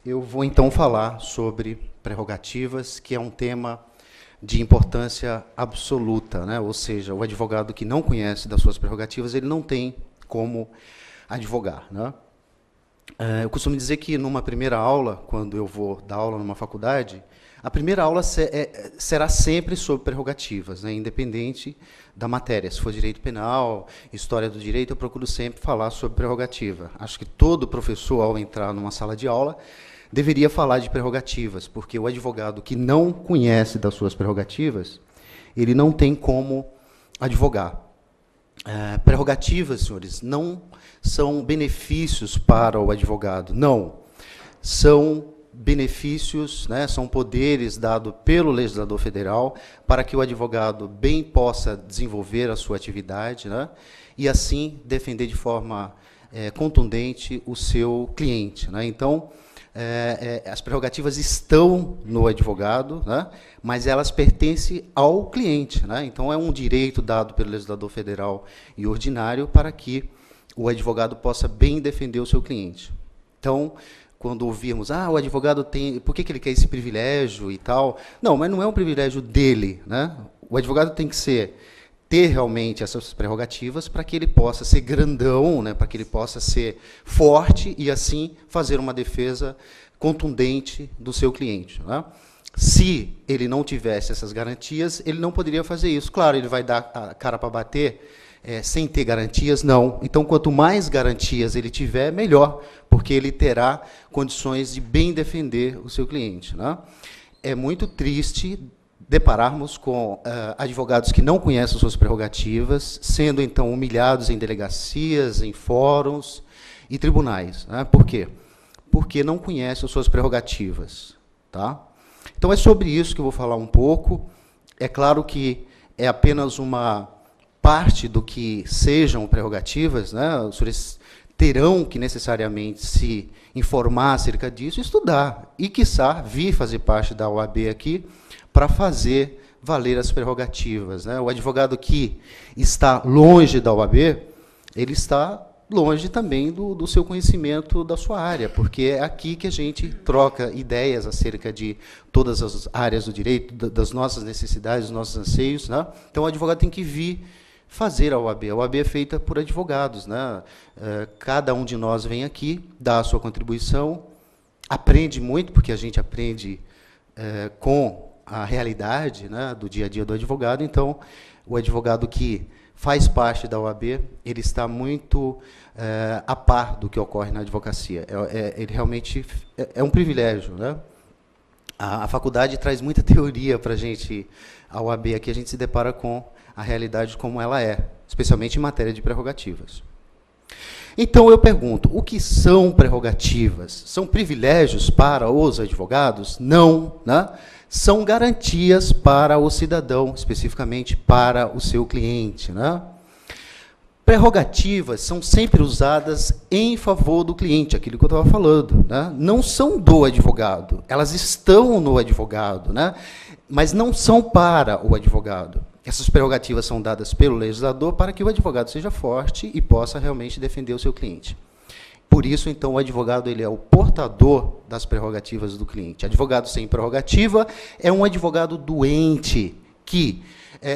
Eu vou então falar sobre prerrogativas, que é um tema de importância absoluta, né? Ou seja, o advogado que não conhece das suas prerrogativas, ele não tem como advogar, né? Eu costumo dizer que numa primeira aula, quando eu vou dar aula numa faculdade, a primeira aula será sempre sobre prerrogativas, né? Independente da matéria. Se for direito penal, história do direito, eu procuro sempre falar sobre prerrogativa. Acho que todo professor, ao entrar numa sala de aula, deveria falar de prerrogativas, porque o advogado que não conhece das suas prerrogativas, ele não tem como advogar. Prerrogativas, senhores, não são benefícios para o advogado, não. São benefícios, né, são poderes dados pelo legislador federal para que o advogado bem possa desenvolver a sua atividade, né, e assim defender de forma contundente o seu cliente, né. Então, as prerrogativas estão no advogado, né, mas elas pertencem ao cliente, né. Então, é um direito dado pelo legislador federal e ordinário para que o advogado possa bem defender o seu cliente. Então, quando ouvirmos, o advogado tem, por que ele quer esse privilégio e tal? Não, mas não é um privilégio dele, né? O advogado tem que ter realmente essas prerrogativas para que ele possa ser grandão, né? Para que ele possa ser forte e, assim, fazer uma defesa contundente do seu cliente, né? Se ele não tivesse essas garantias, ele não poderia fazer isso. Claro, ele vai dar a cara para bater, sem ter garantias, não. Então, quanto mais garantias ele tiver, melhor, porque ele terá condições de bem defender o seu cliente, né? É muito triste depararmos com advogados que não conhecem suas prerrogativas, sendo, então, humilhados em delegacias, em fóruns e tribunais, né? Por quê? Porque não conhecem as suas prerrogativas, tá? Então, é sobre isso que eu vou falar um pouco. É claro que é apenas uma parte do que sejam prerrogativas, né? Os senhores terão que necessariamente se informar acerca disso, estudar e, quiçá, vir fazer parte da OAB aqui para fazer valer as prerrogativas, né? O advogado que está longe da OAB, ele está longe também do seu conhecimento da sua área, porque é aqui que a gente troca ideias acerca de todas as áreas do direito, das nossas necessidades, dos nossos anseios, né? Então, o advogado tem que vir fazer a OAB. A OAB é feita por advogados, né? Cada um de nós vem aqui, dá a sua contribuição, aprende muito, porque a gente aprende com a realidade, né, do dia a dia do advogado. Então, o advogado que faz parte da OAB, ele está muito a par do que ocorre na advocacia. Ele realmente é um privilégio, né? A faculdade traz muita teoria para a gente, a OAB aqui a gente se depara com a realidade como ela é, especialmente em matéria de prerrogativas. Então, eu pergunto, o que são prerrogativas? São privilégios para os advogados? Não, né? São garantias para o cidadão, especificamente para o seu cliente, né? Prerrogativas são sempre usadas em favor do cliente, aquilo que eu estava falando, né? Não são do advogado, elas estão no advogado, né? Mas não são para o advogado. Essas prerrogativas são dadas pelo legislador para que o advogado seja forte e possa realmente defender o seu cliente. Por isso, então, o advogado ele é o portador das prerrogativas do cliente. Advogado sem prerrogativa é um advogado doente, que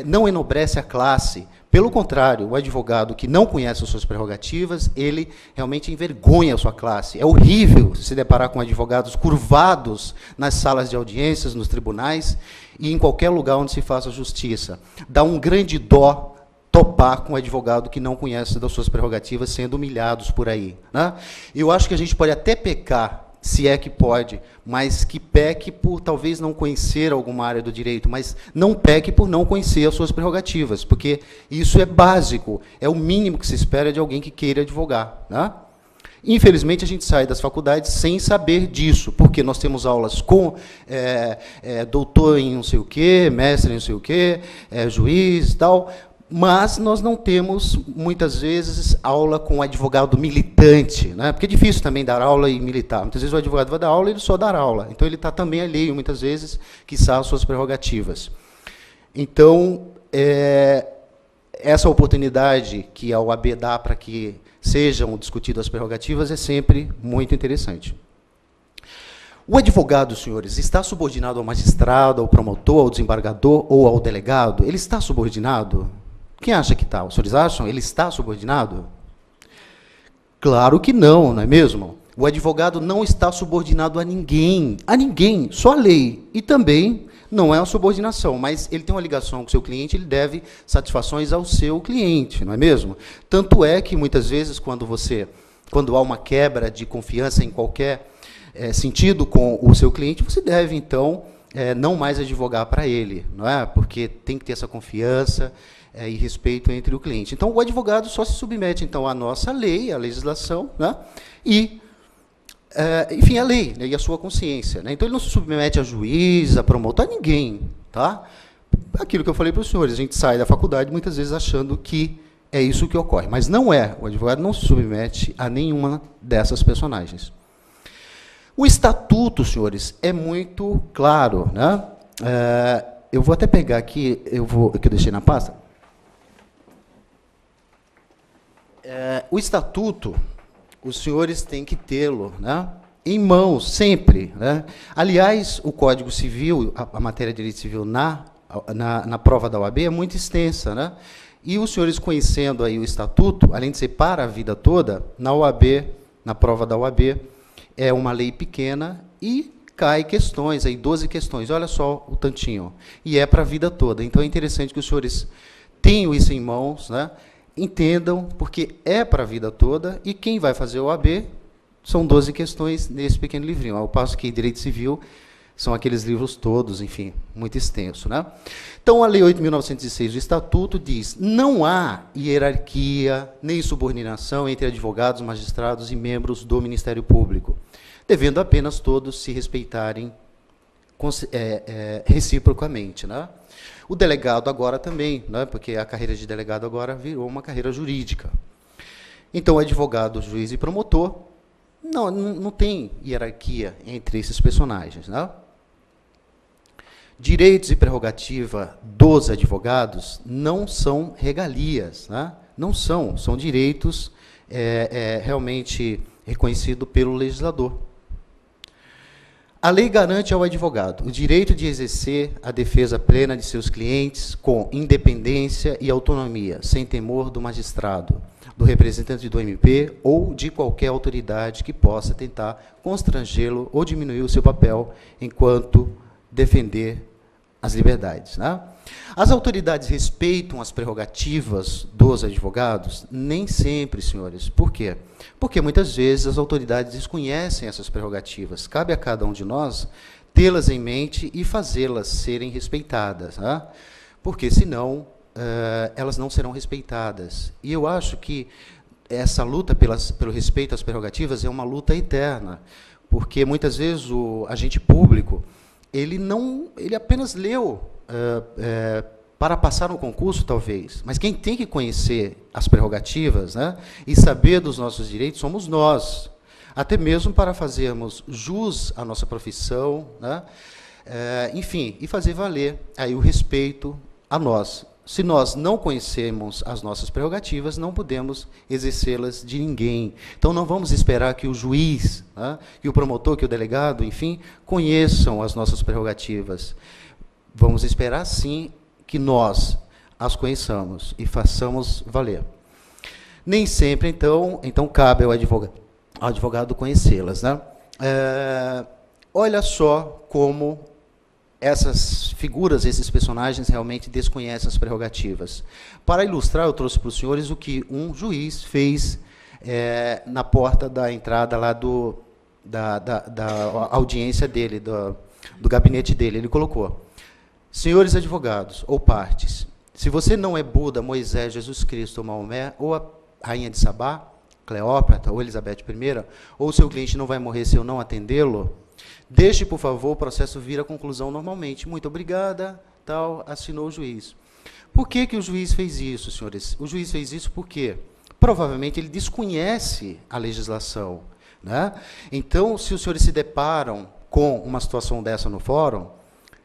não enobrece a classe. Pelo contrário, o advogado que não conhece as suas prerrogativas, ele realmente envergonha a sua classe. É horrível se deparar com advogados curvados nas salas de audiências, nos tribunais e em qualquer lugar onde se faça justiça. Dá um grande dó topar com um advogado que não conhece das suas prerrogativas, sendo humilhados por aí, né? Eu acho que a gente pode até pecar, se é que pode, mas que peque por talvez não conhecer alguma área do direito, mas não peque por não conhecer as suas prerrogativas, porque isso é básico, é o mínimo que se espera de alguém que queira advogar, né? Infelizmente, a gente sai das faculdades sem saber disso, porque nós temos aulas com doutor em não sei o quê, mestre em não sei o quê, juiz e tal, mas nós não temos, muitas vezes, aula com advogado militante, né? Porque é difícil também dar aula e militar. Muitas vezes o advogado vai dar aula e ele só dá aula. Então, ele está também alheio, muitas vezes, quiçá, às suas prerrogativas. Então, essa oportunidade que a OAB dá para que sejam discutidas as prerrogativas é sempre muito interessante. O advogado, senhores, está subordinado ao magistrado, ao promotor, ao desembargador ou ao delegado? Ele está subordinado? Quem acha que está? Os senhores acham? Ele está subordinado? Claro que não, não é mesmo? O advogado não está subordinado a ninguém, só a lei. E também não é uma subordinação, mas ele tem uma ligação com o seu cliente, ele deve satisfações ao seu cliente, não é mesmo? Tanto é que, muitas vezes, quando há uma quebra de confiança em qualquer sentido com o seu cliente, você deve, então, não mais advogar para ele, não é? Porque tem que ter essa confiança e respeito entre o cliente. Então, o advogado só se submete, então, à nossa lei, à legislação, né? E, enfim, a lei, né? E a sua consciência, né? Então, ele não se submete a juiz, a promotor, a ninguém, tá? Aquilo que eu falei para os senhores, a gente sai da faculdade muitas vezes achando que é isso que ocorre, mas não é. O advogado não se submete a nenhuma dessas personagens. O estatuto, senhores, é muito claro, né? Eu vou até pegar aqui, que eu deixei na pasta. O estatuto, os senhores têm que tê-lo, né, em mãos, sempre, né? Aliás, o Código Civil, a matéria de direito civil na prova da OAB é muito extensa, né? E os senhores conhecendo aí o estatuto, além de ser para a vida toda, na OAB, na prova da OAB, é uma lei pequena e cai questões, aí 12 questões, olha só o tantinho, e é para a vida toda. Então, é interessante que os senhores tenham isso em mãos, né? Entendam, porque é para a vida toda, e quem vai fazer o OAB são 12 questões nesse pequeno livrinho, ao passo que Direito Civil são aqueles livros todos, enfim, muito extenso, né? Então, a Lei 8.906 do Estatuto diz: não há hierarquia nem subordinação entre advogados, magistrados e membros do Ministério Público, devendo apenas todos se respeitarem reciprocamente, né? O delegado agora também, né, porque a carreira de delegado agora virou uma carreira jurídica. Então, advogado, juiz e promotor, não tem hierarquia entre esses personagens, né? Direitos e prerrogativa dos advogados não são regalias, né? Não são direitos realmente reconhecidos pelo legislador. A lei garante ao advogado o direito de exercer a defesa plena de seus clientes com independência e autonomia, sem temor do magistrado, do representante do MP ou de qualquer autoridade que possa tentar constrangê-lo ou diminuir o seu papel enquanto defender as liberdades, né? As autoridades respeitam as prerrogativas dos advogados? Nem sempre, senhores. Por quê? Porque muitas vezes as autoridades desconhecem essas prerrogativas. Cabe a cada um de nós tê-las em mente e fazê-las serem respeitadas, né? Porque, senão, elas não serão respeitadas. E eu acho que essa luta pelo respeito às prerrogativas é uma luta eterna, porque muitas vezes o agente público ele apenas leu para passar no concurso, talvez, mas quem tem que conhecer as prerrogativas, né, e saber dos nossos direitos somos nós, até mesmo para fazermos jus à nossa profissão, né, enfim, e fazer valer aí o respeito a nós. Se nós não conhecemos as nossas prerrogativas, não podemos exercê-las de ninguém. Então, não vamos esperar que o juiz, né, que o promotor, que o delegado, enfim, conheçam as nossas prerrogativas. Vamos esperar, sim, que nós as conheçamos e façamos valer. Nem sempre, então cabe ao advogado conhecê-las, né? Olha só como essas figuras, esses personagens realmente desconhecem as prerrogativas. Para ilustrar, eu trouxe para os senhores o que um juiz fez na porta da entrada lá da audiência dele, do gabinete dele. Ele colocou: senhores advogados ou partes, se você não é Buda, Moisés, Jesus Cristo ou Maomé, ou a rainha de Sabá, Cleópatra ou Elizabeth I, ou seu cliente não vai morrer se eu não atendê-lo, deixe, por favor, o processo vir à conclusão normalmente. Muito obrigada, tal, assinou o juiz. Por que o juiz fez isso, senhores? O juiz fez isso porque, provavelmente, ele desconhece a legislação, né? Então, se os senhores se deparam com uma situação dessa no fórum,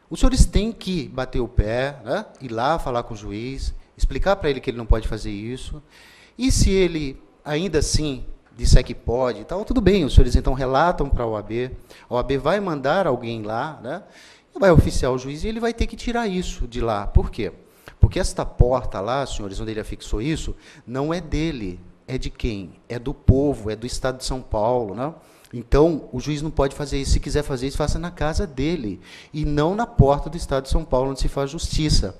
os senhores têm que bater o pé, né? Ir lá falar com o juiz, explicar para ele que ele não pode fazer isso, e se ele, ainda assim, disser que pode e tal, tudo bem, os senhores então relatam para a OAB vai mandar alguém lá, né, vai oficiar o juiz e ele vai ter que tirar isso de lá. Por quê? Porque esta porta lá, senhores, onde ele afixou isso, não é dele, é de quem? É do povo, é do Estado de São Paulo, né? Então, o juiz não pode fazer isso. Se quiser fazer isso, faça na casa dele, e não na porta do Estado de São Paulo, onde se faz justiça.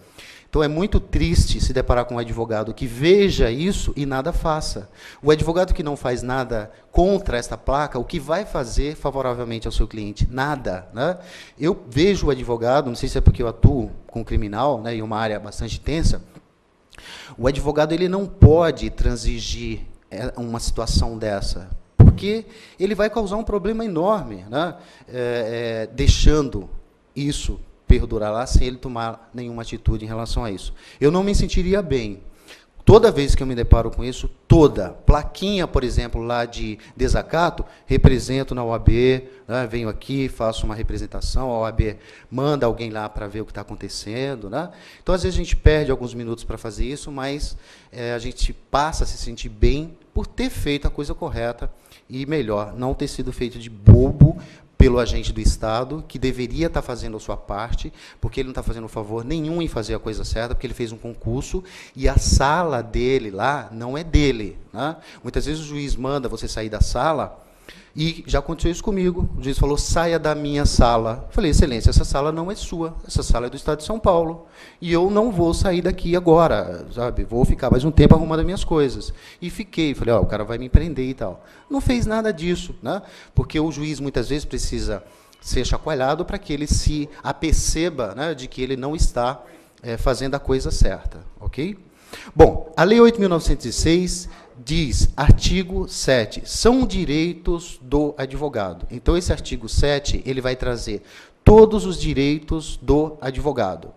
Então, é muito triste se deparar com um advogado que veja isso e nada faça. O advogado que não faz nada contra esta placa, o que vai fazer favoravelmente ao seu cliente? Nada. Né? Eu vejo o advogado, não sei se é porque eu atuo com criminal, né, em uma área bastante tensa, o advogado ele não pode transigir uma situação dessa, porque ele vai causar um problema enorme, né, deixando isso perdurar lá sem ele tomar nenhuma atitude em relação a isso. Eu não me sentiria bem. Toda vez que eu me deparo com isso, toda plaquinha, por exemplo, lá de desacato, represento na OAB, né, venho aqui, faço uma representação, a OAB manda alguém lá para ver o que está acontecendo. Né? Então, às vezes, a gente perde alguns minutos para fazer isso, mas a gente passa a se sentir bem por ter feito a coisa correta e, melhor, não ter sido feito de bobo pelo agente do Estado, que deveria estar fazendo a sua parte, porque ele não está fazendo favor nenhum em fazer a coisa certa, porque ele fez um concurso, e a sala dele lá não é dele. Né? Muitas vezes o juiz manda você sair da sala, e já aconteceu isso comigo. O juiz falou, saia da minha sala. Eu falei, excelência, essa sala não é sua, essa sala é do Estado de São Paulo, e eu não vou sair daqui agora, sabe? Vou ficar mais um tempo arrumando as minhas coisas. E fiquei, falei, o cara vai me prender e tal. Não fez nada disso, né? Porque o juiz, muitas vezes, precisa ser chacoalhado para que ele se aperceba, né, de que ele não está fazendo a coisa certa, ok? Bom, a Lei 8.906 diz, artigo 7, são direitos do advogado. Então, esse artigo 7, ele vai trazer todos os direitos do advogado.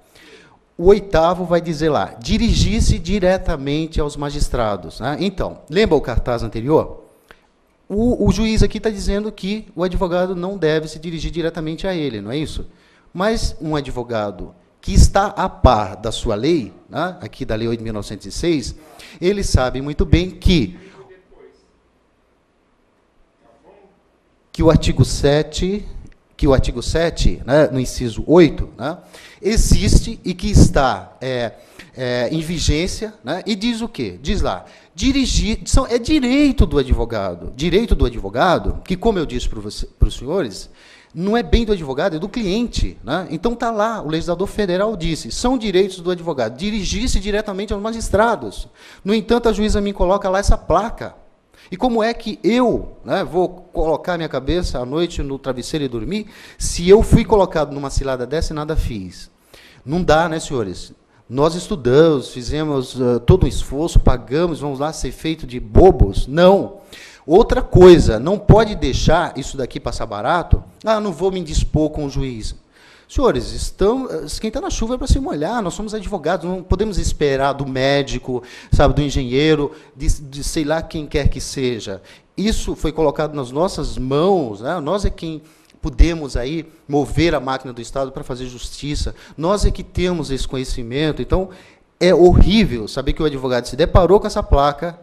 O 8º vai dizer lá, dirigir-se diretamente aos magistrados. Né? Então, lembra o cartaz anterior? O juiz aqui está dizendo que o advogado não deve se dirigir diretamente a ele, não é isso? Mas um advogado que está a par da sua lei, né, aqui da Lei 8.906, ele sabe muito bem que o artigo 7, né, no inciso 8, né, existe e que está em vigência, né, e diz o quê? Diz lá, dirigir, é direito do advogado, que, como eu disse para os senhores, não é bem do advogado, é do cliente. Né? Então, está lá, o legislador federal disse, são direitos do advogado, dirigir-se diretamente aos magistrados. No entanto, a juíza me coloca lá essa placa. E como é que eu, né, vou colocar minha cabeça à noite no travesseiro e dormir, se eu fui colocado numa cilada dessa e nada fiz? Não dá, né, senhores? Nós estudamos, fizemos todo um esforço, pagamos, vamos lá ser feito de bobos? Não. Outra coisa, não pode deixar isso daqui passar barato. Não vou me indispor com o juiz. Senhores, quem está na chuva é para se molhar, nós somos advogados, não podemos esperar do médico, sabe, do engenheiro, de sei lá quem quer que seja. Isso foi colocado nas nossas mãos, né? Nós é quem podemos aí mover a máquina do Estado para fazer justiça, nós é que temos esse conhecimento. Então, é horrível saber que o advogado se deparou com essa placa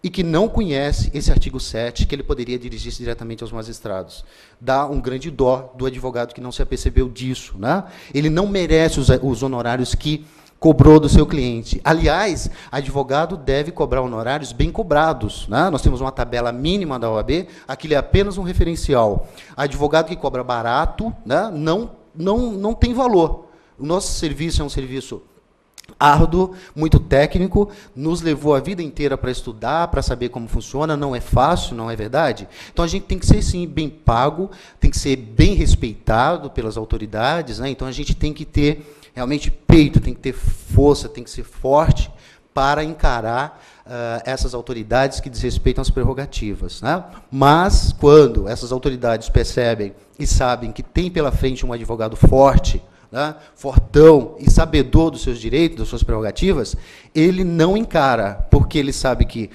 e que não conhece esse artigo 7, que ele poderia dirigir-se diretamente aos magistrados. Dá um grande dó do advogado que não se apercebeu disso. Né? Ele não merece os honorários que cobrou do seu cliente. Aliás, advogado deve cobrar honorários bem cobrados. Né? Nós temos uma tabela mínima da OAB, aquilo é apenas um referencial. Advogado que cobra barato, né, não tem valor. O nosso serviço é um serviço árduo, muito técnico, nos levou a vida inteira para estudar, para saber como funciona, não é fácil, não é verdade? Então, a gente tem que ser, sim, bem pago, tem que ser bem respeitado pelas autoridades, né? Então, a gente tem que ter realmente peito, tem que ter força, tem que ser forte para encarar essas autoridades que desrespeitam as prerrogativas. Né? Mas, quando essas autoridades percebem e sabem que tem pela frente um advogado forte, né, fortão e sabedor dos seus direitos, das suas prerrogativas, ele não encara, porque ele sabe que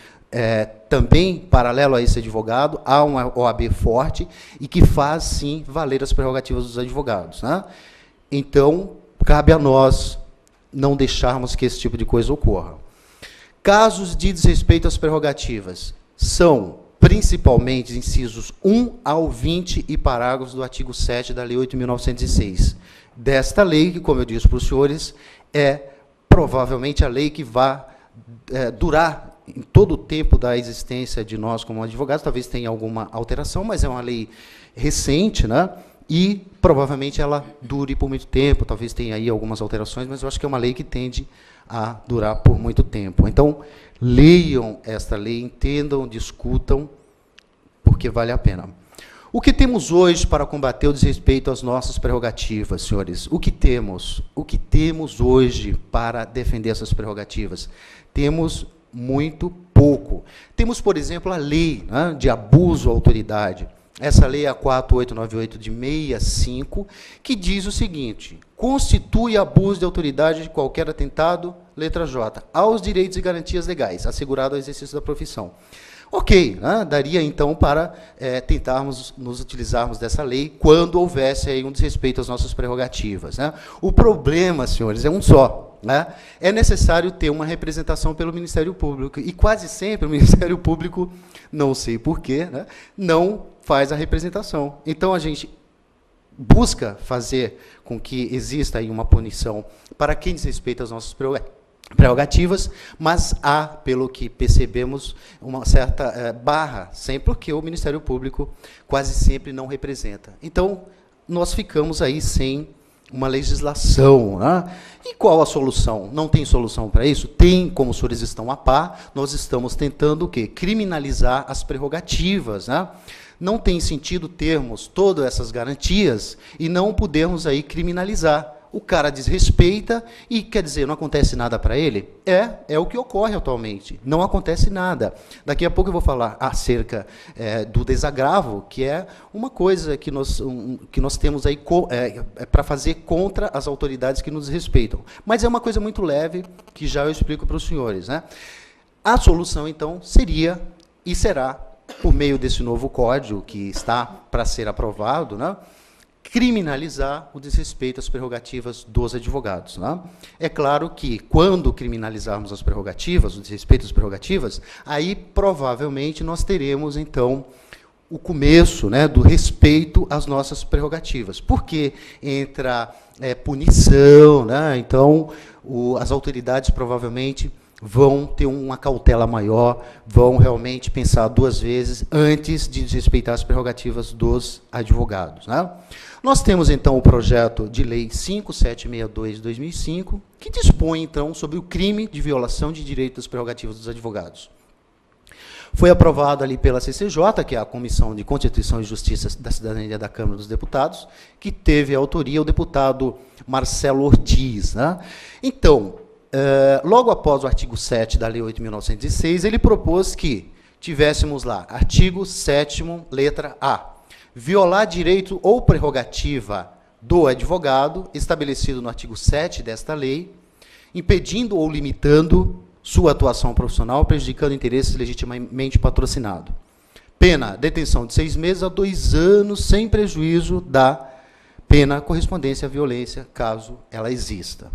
também, paralelo a esse advogado, há uma OAB forte e que faz, sim, valer as prerrogativas dos advogados. Né? Então, cabe a nós não deixarmos que esse tipo de coisa ocorra. Casos de desrespeito às prerrogativas são principalmente incisos 1 ao 20 e parágrafos do artigo 7 da Lei 8.906. Desta lei, que, como eu disse para os senhores, é provavelmente a lei que vai durar em todo o tempo da existência de nós como advogados. Talvez tenha alguma alteração, mas é uma lei recente, né? E provavelmente ela dure por muito tempo. Talvez tenha aí algumas alterações, mas eu acho que é uma lei que tende a durar por muito tempo. Então, leiam esta lei, entendam, discutam, porque vale a pena. O que temos hoje para combater o desrespeito às nossas prerrogativas, senhores? O que temos? O que temos hoje para defender essas prerrogativas? Temos muito pouco. Temos, por exemplo, a lei, né, de abuso à autoridade. Essa lei é a 4898 de 65, que diz o seguinte: constitui abuso de autoridade de qualquer atentado, letra J, aos direitos e garantias legais, assegurado ao exercício da profissão. Ok, né, daria então para tentarmos nos utilizarmos dessa lei quando houvesse aí um desrespeito às nossas prerrogativas, né? O problema, senhores, é um só, né? É necessário ter uma representação pelo Ministério Público, e quase sempre o Ministério Público, não sei porquê, né, não faz a representação. Então, a gente busca fazer com que exista aí uma punição para quem desrespeita as nossas prerrogativas, mas há, pelo que percebemos, uma certa barra, sempre porque o Ministério Público quase sempre não representa. Então, nós ficamos aí sem uma legislação, né? E qual a solução? Não tem solução para isso? Tem, como os senhores estão a par, nós estamos tentando o quê? Criminalizar as prerrogativas, né? Não tem sentido termos todas essas garantias e não podermos aí criminalizar. O cara desrespeita e, quer dizer, não acontece nada para ele? É o que ocorre atualmente. Não acontece nada. Daqui a pouco eu vou falar acerca do desagravo, que é uma coisa que nós temos aí para fazer contra as autoridades que nos respeitam. Mas é uma coisa muito leve, que já eu explico para os senhores, né? A solução, então, seria e será, por meio desse novo código que está para ser aprovado, né, criminalizar o desrespeito às prerrogativas dos advogados, né? É claro que, quando criminalizarmos as prerrogativas, o desrespeito às prerrogativas, aí, provavelmente, nós teremos, então, o começo, né, do respeito às nossas prerrogativas, porque entra punição, né? Então, as autoridades, provavelmente, vão ter uma cautela maior, vão realmente pensar duas vezes antes de desrespeitar as prerrogativas dos advogados, né? Nós temos, então, o projeto de lei 5762 de 2005, que dispõe, então, sobre o crime de violação de direitos das prerrogativas dos advogados. Foi aprovado ali pela CCJ, que é a Comissão de Constituição e Justiça da Cidadania da Câmara dos Deputados, que teve a autoria o deputado Marcelo Ortiz, né? Então, logo após o artigo 7 da Lei 8.906, ele propôs que tivéssemos lá, artigo 7º, letra A, violar direito ou prerrogativa do advogado, estabelecido no artigo 7 desta lei, impedindo ou limitando sua atuação profissional, prejudicando interesses legitimamente patrocinados. Pena, detenção de 6 meses a 2 anos, sem prejuízo da pena correspondente à violência, caso ela exista.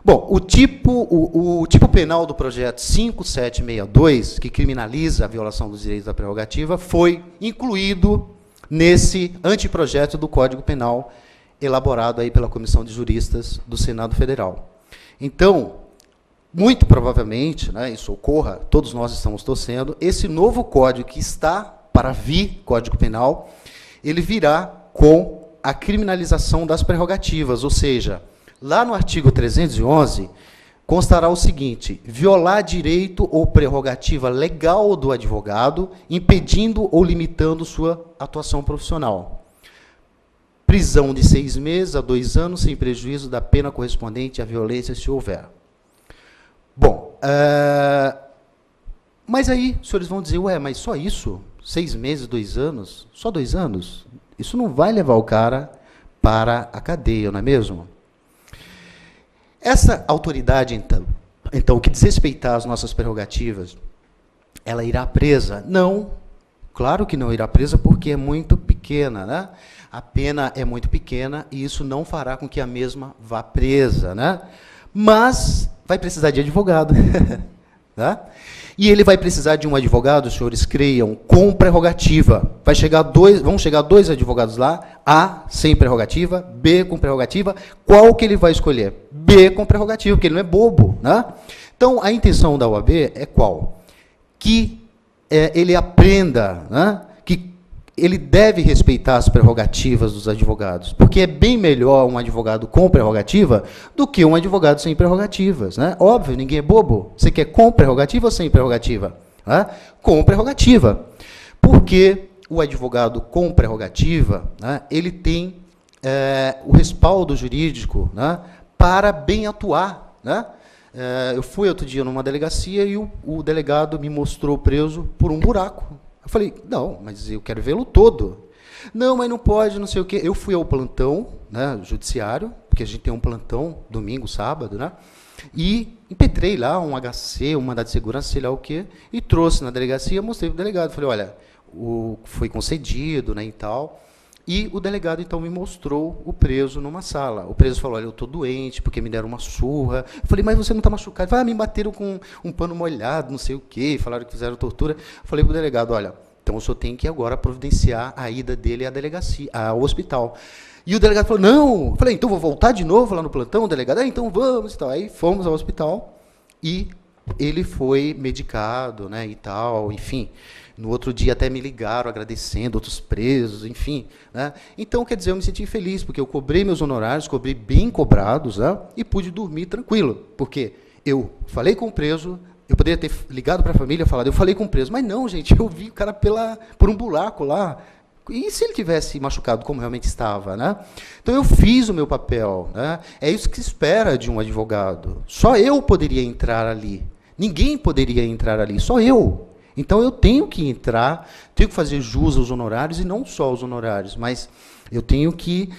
Bom, o tipo penal do projeto 5762, que criminaliza a violação dos direitos da prerrogativa, foi incluído nesse anteprojeto do Código Penal elaborado aí pela Comissão de Juristas do Senado Federal. Então, muito provavelmente, né, isso ocorra, todos nós estamos torcendo, esse novo código que está para vir, Código Penal, ele virá com a criminalização das prerrogativas, ou seja, lá no artigo 311, constará o seguinte: violar direito ou prerrogativa legal do advogado, impedindo ou limitando sua atuação profissional. Prisão de 6 meses a 2 anos, sem prejuízo da pena correspondente à violência, se houver. Bom, mas aí os senhores vão dizer, ué, mas só isso? 6 meses, 2 anos? Só 2 anos? Isso não vai levar o cara para a cadeia, não é mesmo? Essa autoridade, então, que desrespeitar as nossas prerrogativas, ela irá presa? Não, claro que não irá presa, porque é muito pequena, né? A pena é muito pequena e isso não fará com que a mesma vá presa, né? Mas vai precisar de advogado. Tá? E ele vai precisar de um advogado, os senhores creiam, com prerrogativa. Vão chegar dois advogados lá, A sem prerrogativa, B com prerrogativa. Qual que ele vai escolher? B com prerrogativa, porque ele não é bobo. Né? Então, a intenção da OAB é qual? Que ele aprenda, né, que ele deve respeitar as prerrogativas dos advogados, porque é bem melhor um advogado com prerrogativa do que um advogado sem prerrogativas. Né? Óbvio, ninguém é bobo. Você quer com prerrogativa ou sem prerrogativa? Né? Com prerrogativa. Porque o advogado com prerrogativa, né, ele tem o respaldo jurídico, né, para bem atuar. Né? Eu fui outro dia numa delegacia e o delegado me mostrou preso por um buraco. Eu falei, não, mas eu quero vê-lo todo. Não, mas não pode, não sei o quê. Eu fui ao plantão, né, judiciário, porque a gente tem um plantão domingo, sábado, né, e impetrei lá um HC, um mandado de segurança, sei lá o quê, e trouxe na delegacia, mostrei para o delegado. Falei, olha, foi concedido, né, e tal. E o delegado, então, me mostrou o preso numa sala. O preso falou, olha, eu estou doente, porque me deram uma surra. Eu falei, mas você não está machucado? Ele falou, me bateram com um pano molhado, não sei o quê, falaram que fizeram tortura. Eu falei para o delegado, olha, então o senhor tem que agora providenciar a ida dele à delegacia, ao hospital. E o delegado falou, não. Eu falei, então vou voltar de novo lá no plantão? O delegado, então vamos e tal. Aí fomos ao hospital e ele foi medicado, né, e tal, enfim. No outro dia até me ligaram agradecendo, outros presos, enfim. Né? Então, quer dizer, eu me senti feliz, porque eu cobrei meus honorários, cobrei bem cobrados, né? E pude dormir tranquilo, porque eu falei com o preso, eu poderia ter ligado para a família e falado, eu falei com o preso, mas não, gente, eu vi o cara por um buraco lá. E se ele tivesse machucado como realmente estava? Né? Então, eu fiz o meu papel. Né? É isso que se espera de um advogado. Só eu poderia entrar ali. Ninguém poderia entrar ali, só eu. Então, eu tenho que entrar, tenho que fazer jus aos honorários, e não só aos honorários, mas eu tenho que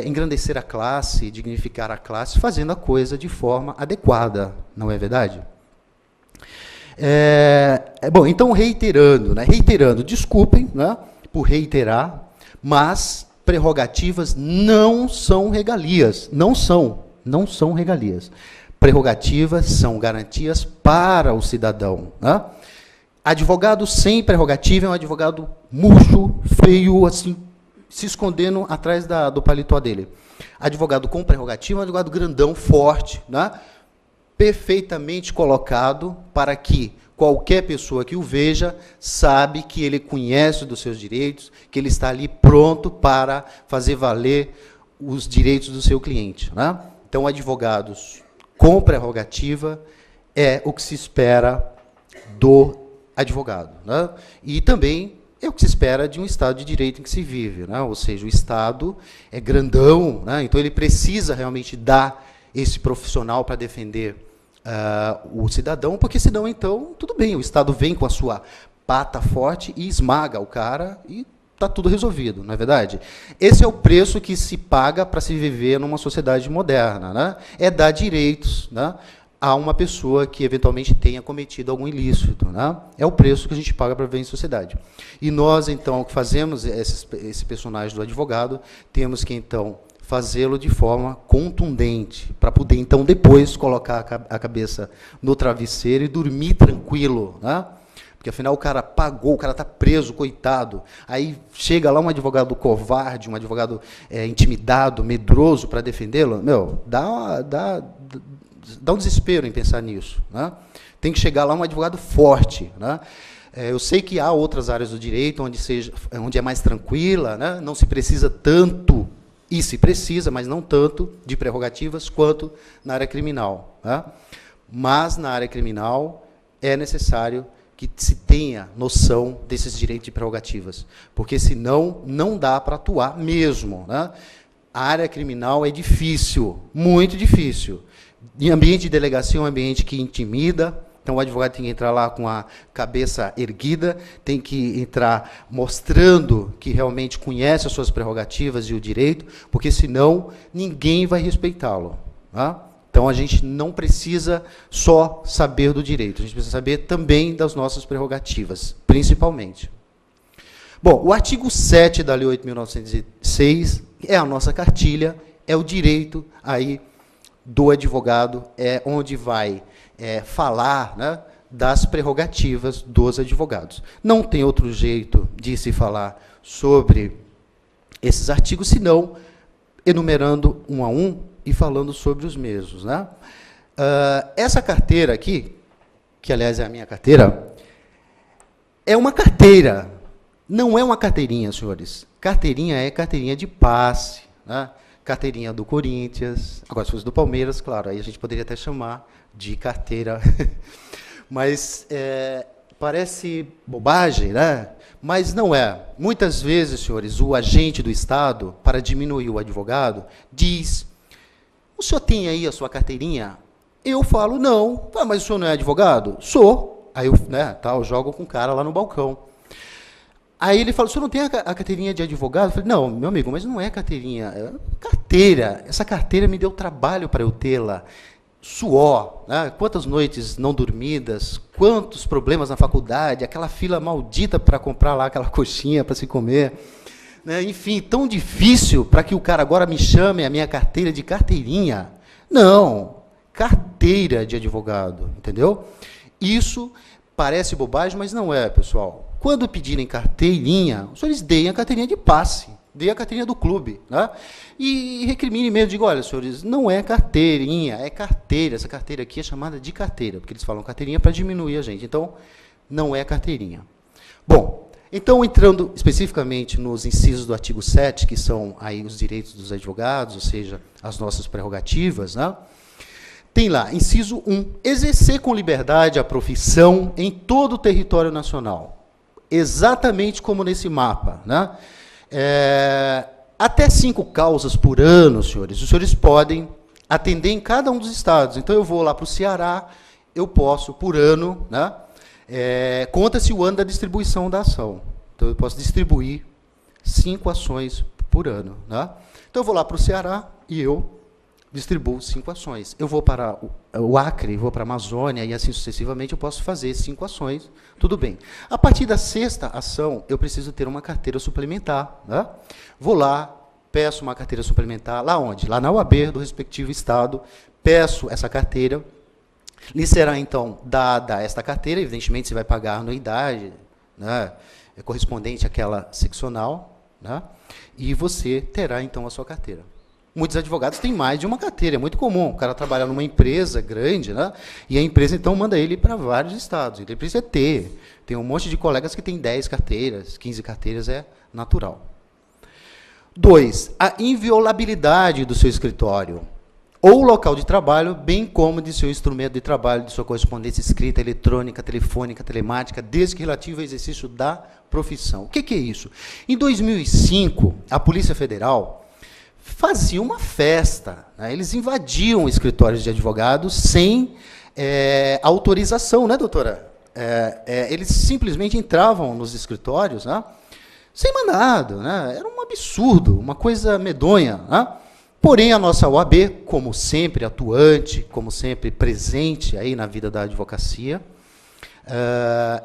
engrandecer a classe, dignificar a classe, fazendo a coisa de forma adequada, não é verdade? Bom, então, reiterando, desculpem, né, por reiterar, mas prerrogativas não são regalias, não são regalias. Prerrogativas são garantias para o cidadão, né? Advogado sem prerrogativa é um advogado murcho, feio, assim, se escondendo atrás do paletó dele. Advogado com prerrogativa é um advogado grandão, forte, né? Perfeitamente colocado para que qualquer pessoa que o veja sabe que ele conhece dos seus direitos, que ele está ali pronto para fazer valer os direitos do seu cliente. Né? Então, advogados com prerrogativa é o que se espera do advogado. Né? E também é o que se espera de um Estado de Direito em que se vive. Né? Ou seja, o Estado é grandão, né? Então ele precisa realmente dar esse profissional para defender o cidadão, porque senão, então, tudo bem, o Estado vem com a sua pata forte e esmaga o cara e está tudo resolvido, não é verdade? Esse é o preço que se paga para se viver numa sociedade moderna. Né? É dar direitos, né, a uma pessoa que eventualmente tenha cometido algum ilícito. Né? É o preço que a gente paga para viver em sociedade. E nós, então, que fazemos esse personagem do advogado, temos que, então, fazê-lo de forma contundente, para poder, então, depois colocar a cabeça no travesseiro e dormir tranquilo. Né? Porque, afinal, o cara pagou, o cara está preso, coitado. Aí chega lá um advogado covarde, um advogado intimidado, medroso para defendê-lo. Meu, dá um desespero em pensar nisso. Né? Tem que chegar lá um advogado forte. Né? Eu sei que há outras áreas do direito onde é mais tranquila, né? Não se precisa tanto, e se precisa, mas não tanto, de prerrogativas quanto na área criminal. Né? Mas, na área criminal, é necessário que se tenha noção desses direitos e prerrogativas, porque, senão, não dá para atuar mesmo. Né? A área criminal é difícil, muito difícil. Em ambiente de delegacia é um ambiente que intimida, então o advogado tem que entrar lá com a cabeça erguida, tem que entrar mostrando que realmente conhece as suas prerrogativas e o direito, porque, senão, ninguém vai respeitá-lo. Tá? Então, a gente não precisa só saber do direito, a gente precisa saber também das nossas prerrogativas, principalmente. Bom, o artigo 7 da Lei 8.906 é a nossa cartilha, é o direito aí do advogado, é onde vai falar, né, das prerrogativas dos advogados. Não tem outro jeito de se falar sobre esses artigos, senão enumerando um a um e falando sobre os mesmos, né? Essa carteira aqui, que aliás é a minha carteira, é uma carteira, não é uma carteirinha, senhores. Carteirinha é carteirinha de passe, né? Carteirinha do Corinthians, agora se fosse do Palmeiras, claro, aí a gente poderia até chamar de carteira, mas parece bobagem, né? Mas não é. Muitas vezes, senhores, o agente do Estado, para diminuir o advogado, diz, o senhor tem aí a sua carteirinha? Eu falo, não. Ah, mas o senhor não é advogado? Sou. Aí eu, eu jogo com o cara lá no balcão. Aí ele fala, o senhor não tem a carteirinha de advogado? Eu falei, não, meu amigo, mas não é carteirinha, é carteira. Essa carteira me deu trabalho para eu tê-la. Suor, né? Quantas noites não dormidas, quantos problemas na faculdade, aquela fila maldita para comprar lá aquela coxinha para se comer. Né? Enfim, tão difícil para que o cara agora me chame a minha carteira de carteirinha. Não, carteira de advogado, entendeu? Isso parece bobagem, mas não é, pessoal. Quando pedirem carteirinha, os senhores deem a carteirinha de passe, deem a carteirinha do clube, né? E recriminem mesmo, digo, olha, senhores, não é carteirinha, é carteira. Essa carteira aqui é chamada de carteira, porque eles falam carteirinha para diminuir a gente. Então, não é carteirinha. Bom, então, entrando especificamente nos incisos do artigo 7, que são aí os direitos dos advogados, ou seja, as nossas prerrogativas, né? Tem lá, inciso 1, exercer com liberdade a profissão em todo o território nacional. Exatamente como nesse mapa, né? Até 5 causas por ano, senhores, os senhores podem atender em cada um dos estados. Então, eu vou lá para o Ceará, eu posso, por ano, né? Conta-se o ano da distribuição da ação. Então, eu posso distribuir 5 ações por ano, né? Então, eu vou lá para o Ceará e eu distribuo 5 ações. Eu vou para o Acre, vou para a Amazônia e assim sucessivamente eu posso fazer 5 ações, tudo bem. A partir da 6ª ação, eu preciso ter uma carteira suplementar, né? Vou lá, peço uma carteira suplementar, lá onde? Lá na UAB do respectivo estado, peço essa carteira, lhe será então dada esta carteira, evidentemente você vai pagar a anuidade, né, correspondente àquela seccional, né, e você terá então a sua carteira. Muitos advogados têm mais de uma carteira, é muito comum. O cara trabalha numa empresa grande, né? E a empresa, então, manda ele para vários estados. Ele precisa ter. Tem um monte de colegas que têm 10 carteiras, 15 carteiras, é natural. 2, a inviolabilidade do seu escritório ou local de trabalho, bem como de seu instrumento de trabalho, de sua correspondência escrita, eletrônica, telefônica, telemática, desde que relativo ao exercício da profissão. O que é isso? Em 2005, a Polícia Federal fazia uma festa, né? Eles invadiam escritórios de advogados sem autorização, né, doutora? Eles simplesmente entravam nos escritórios, né, sem mandado, né? Era um absurdo, uma coisa medonha, né? Porém, a nossa OAB, como sempre atuante, como sempre presente aí na vida da advocacia,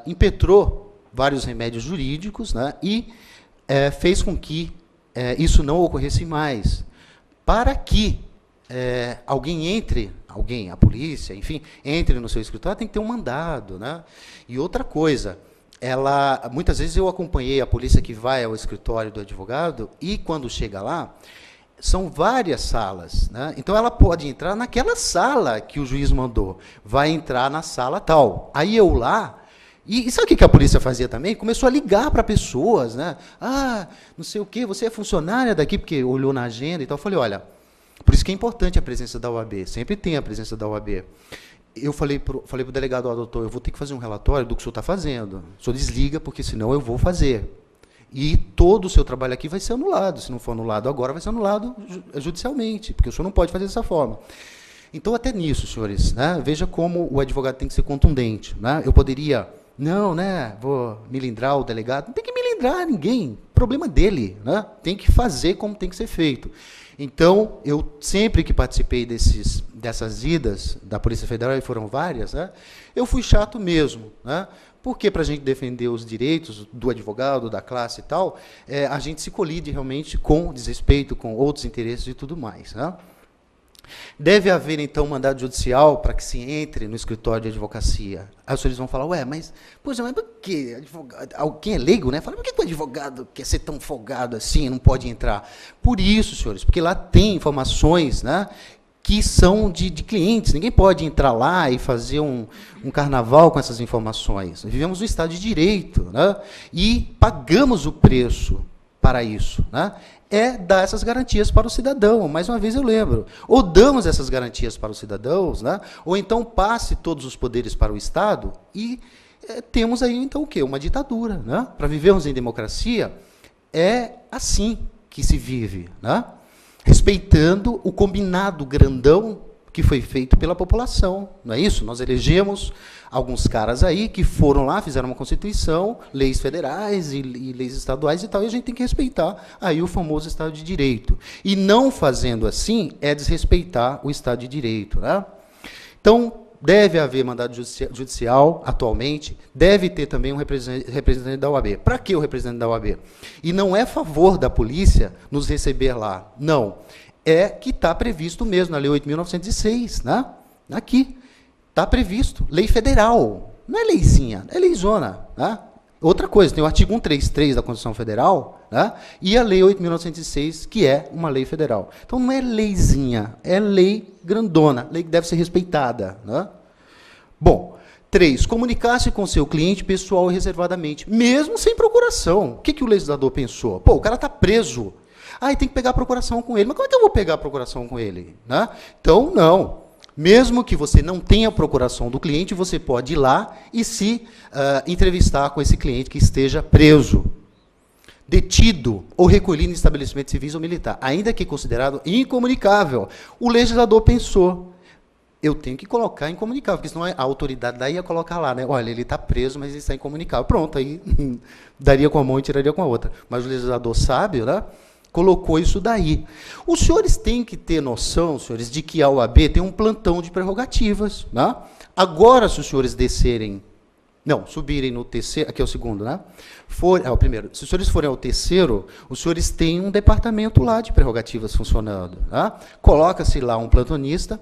impetrou vários remédios jurídicos, né, e fez com que isso não ocorresse mais, para que alguém entre, a polícia, enfim, entre no seu escritório, tem que ter um mandado, né? E outra coisa, muitas vezes eu acompanhei a polícia que vai ao escritório do advogado e quando chega lá, são várias salas, né? Então ela pode entrar naquela sala que o juiz mandou, vai entrar na sala tal. Aí eu lá, e sabe o que a polícia fazia também? Começou a ligar para pessoas, né? Ah, não sei o quê, você é funcionária daqui, porque olhou na agenda e tal. Eu falei, olha, por isso que é importante a presença da OAB, sempre tem a presença da OAB. Eu falei para o delegado, ó, doutor, eu vou ter que fazer um relatório do que o senhor está fazendo. O senhor desliga, porque senão eu vou fazer. E todo o seu trabalho aqui vai ser anulado. Se não for anulado agora, vai ser anulado judicialmente, porque o senhor não pode fazer dessa forma. Então, até nisso, senhores, né, veja como o advogado tem que ser contundente. Né? Eu poderia, não, né, vou milindrar o delegado. Não tem que milindrar ninguém, problema dele. Né? Tem que fazer como tem que ser feito. Então, eu sempre que participei dessas idas da Polícia Federal, e foram várias, né, eu fui chato mesmo, né? Porque, para a gente defender os direitos do advogado, da classe e tal, a gente se colide realmente com desrespeito, com outros interesses e tudo mais. Né? Deve haver, então, um mandado judicial para que se entre no escritório de advocacia. Aí os senhores vão falar, ué, mas, poxa, mas por que advogado? Quem é leigo, né? Fala, por que o advogado quer ser tão folgado assim, não pode entrar? Por isso, senhores, porque lá tem informações, né, que são de clientes. Ninguém pode entrar lá e fazer um carnaval com essas informações. Vivemos no Estado de Direito, né, e pagamos o preço para isso, né? É dar essas garantias para o cidadão. Mais uma vez eu lembro. Ou damos essas garantias para os cidadãos, né? Ou então passe todos os poderes para o Estado e temos aí, então, o quê? Uma ditadura. Né? Para vivermos em democracia, é assim que se vive, né? Respeitando o combinado grandão que foi feito pela população. Não é isso? Nós elegemos alguns caras aí que foram lá, fizeram uma Constituição, leis federais e leis estaduais e tal, e a gente tem que respeitar aí o famoso Estado de Direito. E não fazendo assim é desrespeitar o Estado de Direito. Né? Então, deve haver mandado judicial atualmente, deve ter também um representante da OAB. Para que o representante da OAB? E não é favor da polícia nos receber lá, não. É que está previsto mesmo na Lei 8.906, né? Aqui. Está previsto. Lei federal. Não é leizinha, é leizona. Né? Outra coisa, tem o artigo 133 da Constituição Federal, né? E a Lei 8.906, que é uma lei federal. Então, não é leizinha, é lei grandona, lei que deve ser respeitada. Né? Bom, 3. Comunicar-se com seu cliente pessoal e reservadamente, mesmo sem procuração. O que o legislador pensou? Pô, o cara está preso. Ah, tem que pegar a procuração com ele. Mas como é que eu vou pegar a procuração com ele? Né? Então, não. Mesmo que você não tenha procuração do cliente, você pode ir lá e se entrevistar com esse cliente que esteja preso, detido ou recolhido em estabelecimento civil ou militar, ainda que considerado incomunicável. O legislador pensou, eu tenho que colocar incomunicável, porque senão a autoridade daí ia colocar lá, né? Olha, ele está preso, mas ele está incomunicável. Pronto, aí daria com a mão e tiraria com a outra. Mas o legislador sábio, né, colocou isso daí. Os senhores têm que ter noção, senhores, de que a OAB tem um plantão de prerrogativas. Né? Agora, se os senhores descerem, não, subirem no terceiro, aqui é o segundo, né? O primeiro. Se os senhores forem ao terceiro, os senhores têm um departamento lá de prerrogativas funcionando. Né? Coloca-se lá um plantonista,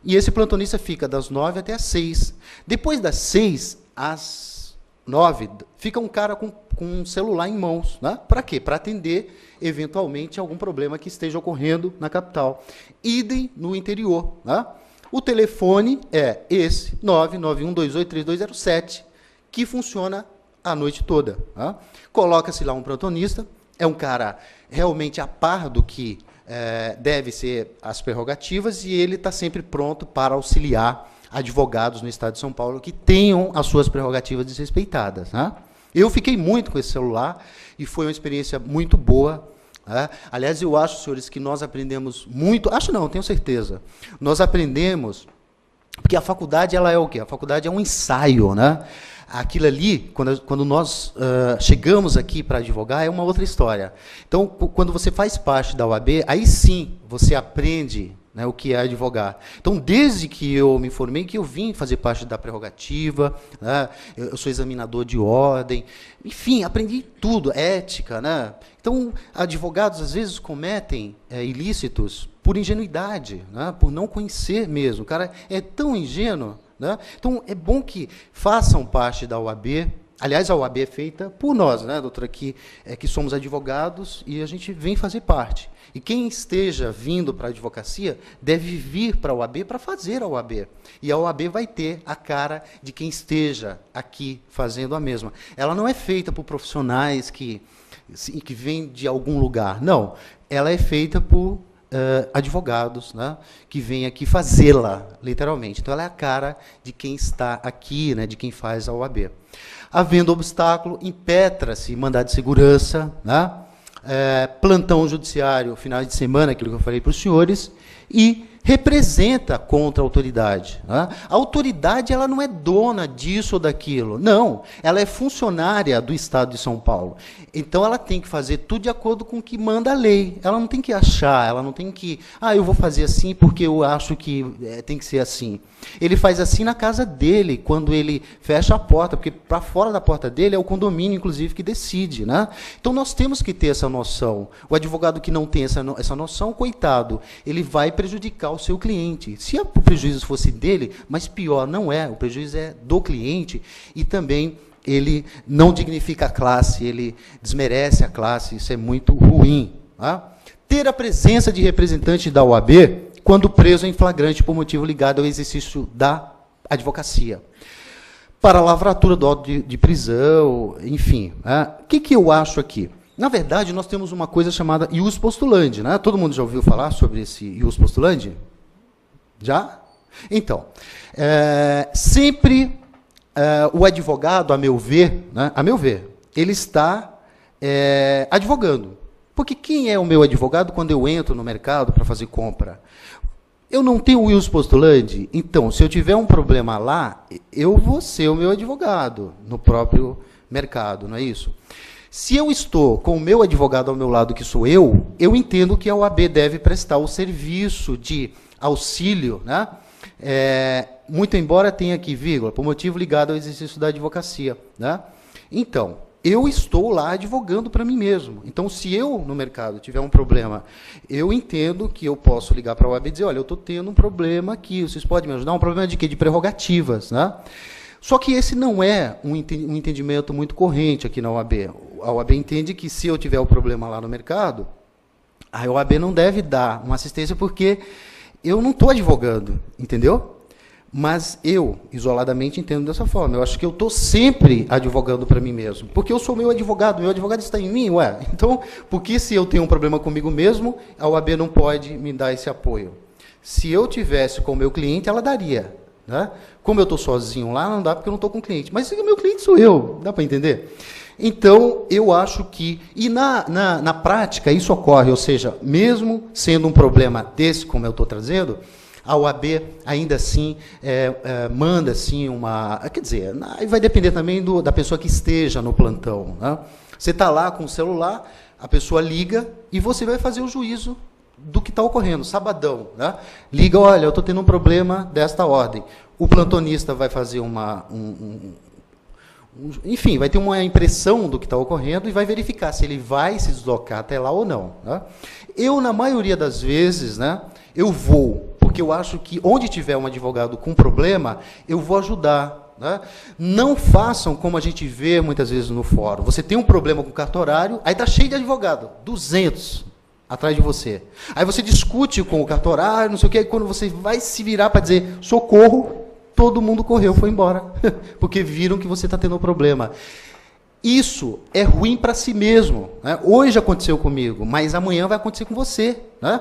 e esse plantonista fica das 9 até as 6. Depois das 6 às 9, fica um cara com um celular em mãos. Né? Para quê? Para atender, eventualmente, algum problema que esteja ocorrendo na capital. Idem no interior. Né? O telefone é esse, 991283207, que funciona a noite toda. Né? Coloca-se lá um plantonista, é um cara realmente a par do que deve ser as prerrogativas, e ele está sempre pronto para auxiliar advogados no Estado de São Paulo que tenham as suas prerrogativas desrespeitadas. Né? Eu fiquei muito com esse celular e foi uma experiência muito boa. Né? Aliás, eu acho, senhores, que nós aprendemos muito. Acho não, tenho certeza. Nós aprendemos, porque a faculdade ela é o quê? A faculdade é um ensaio. Né? Aquilo ali, quando nós chegamos aqui para advogar, é uma outra história. Então, quando você faz parte da OAB, aí sim você aprende, né, o que é advogar. Então, desde que eu me formei, que eu vim fazer parte da prerrogativa, né, eu sou examinador de ordem, enfim, aprendi tudo, ética. Né? Então, advogados, às vezes, cometem ilícitos por ingenuidade, né, por não conhecer mesmo. O cara é tão ingênuo. Né? Então, é bom que façam parte da OAB. Aliás, a OAB é feita por nós, né, doutora, que somos advogados e a gente vem fazer parte. E quem esteja vindo para a advocacia deve vir para a OAB para fazer a OAB. E a OAB vai ter a cara de quem esteja aqui fazendo a mesma. Ela não é feita por profissionais que vêm de algum lugar. Não, ela é feita por advogados, né, que vêm aqui fazê-la, literalmente. Então, ela é a cara de quem está aqui, né, de quem faz a OAB. Havendo obstáculo, impetra-se mandado de segurança, né, plantão judiciário, finais de semana, aquilo que eu falei para os senhores, e representa contra a autoridade. Né? A autoridade ela não é dona disso ou daquilo. Não, ela é funcionária do Estado de São Paulo. Então, ela tem que fazer tudo de acordo com o que manda a lei. Ela não tem que achar, ela não tem que... eu vou fazer assim porque eu acho que tem que ser assim. Ele faz assim na casa dele, quando ele fecha a porta, porque para fora da porta dele é o condomínio, inclusive, que decide, né? Então, nós temos que ter essa noção. O advogado que não tem essa noção, coitado, ele vai prejudicar o seu cliente. Se o prejuízo fosse dele, mas pior, não é. O prejuízo é do cliente e também ele não dignifica a classe, ele desmerece a classe, isso é muito ruim. Tá? Ter a presença de representante da OAB quando preso em flagrante por motivo ligado ao exercício da advocacia. Para a lavratura do auto de prisão, enfim. O que eu acho aqui? Na verdade, nós temos uma coisa chamada ius postulandi. Né? Todo mundo já ouviu falar sobre esse ius postulandi? Já? Então, sempre o advogado, a meu ver, ele está advogando. Porque quem é o meu advogado quando eu entro no mercado para fazer compra? Eu não tenho o ius postulandi, então, se eu tiver um problema lá, eu vou ser o meu advogado no próprio mercado, não é isso? Se eu estou com o meu advogado ao meu lado, que sou eu entendo que a OAB deve prestar o serviço de auxílio, né? Muito embora tenha aqui vírgula, por motivo ligado ao exercício da advocacia. Né? Então, eu estou lá advogando para mim mesmo. Então, se eu, no mercado, tiver um problema, eu entendo que eu posso ligar para a OAB e dizer, olha, eu estou tendo um problema aqui, vocês podem me ajudar? Um problema de quê? De prerrogativas. Né? Só que esse não é um entendimento muito corrente aqui na OAB. A OAB entende que, se eu tiver o problema lá no mercado, a OAB não deve dar uma assistência porque eu não estou advogando, entendeu? Mas eu, isoladamente, entendo dessa forma. Eu acho que eu estou sempre advogando para mim mesmo, porque eu sou meu advogado está em mim, ué. Então, por que se eu tenho um problema comigo mesmo, a OAB não pode me dar esse apoio? Se eu tivesse com o meu cliente, ela daria. Né? Como eu estou sozinho lá, não dá porque eu não estou com o cliente. Mas o meu cliente sou eu, dá para entender? Então, eu acho que... E na prática, isso ocorre, ou seja, mesmo sendo um problema desse, como eu estou trazendo, a OAB ainda assim manda assim, uma... Quer dizer, vai depender também da pessoa que esteja no plantão. Né? Você está lá com o celular, a pessoa liga e você vai fazer o juízo do que está ocorrendo, sabadão. Né? Liga, olha, eu estou tendo um problema desta ordem. O plantonista vai fazer enfim, vai ter uma impressão do que está ocorrendo e vai verificar se ele vai se deslocar até lá ou não. Né? Eu, na maioria das vezes, né, eu vou, porque eu acho que onde tiver um advogado com problema, eu vou ajudar. Né? Não façam como a gente vê muitas vezes no fórum. Você tem um problema com o cartorário, aí está cheio de advogado, 200 atrás de você. Aí você discute com o cartorário, não sei o quê, aí quando você vai se virar para dizer socorro, todo mundo correu, foi embora, porque viram que você está tendo um problema. Isso é ruim para si mesmo. Né? Hoje aconteceu comigo, mas amanhã vai acontecer com você. Né?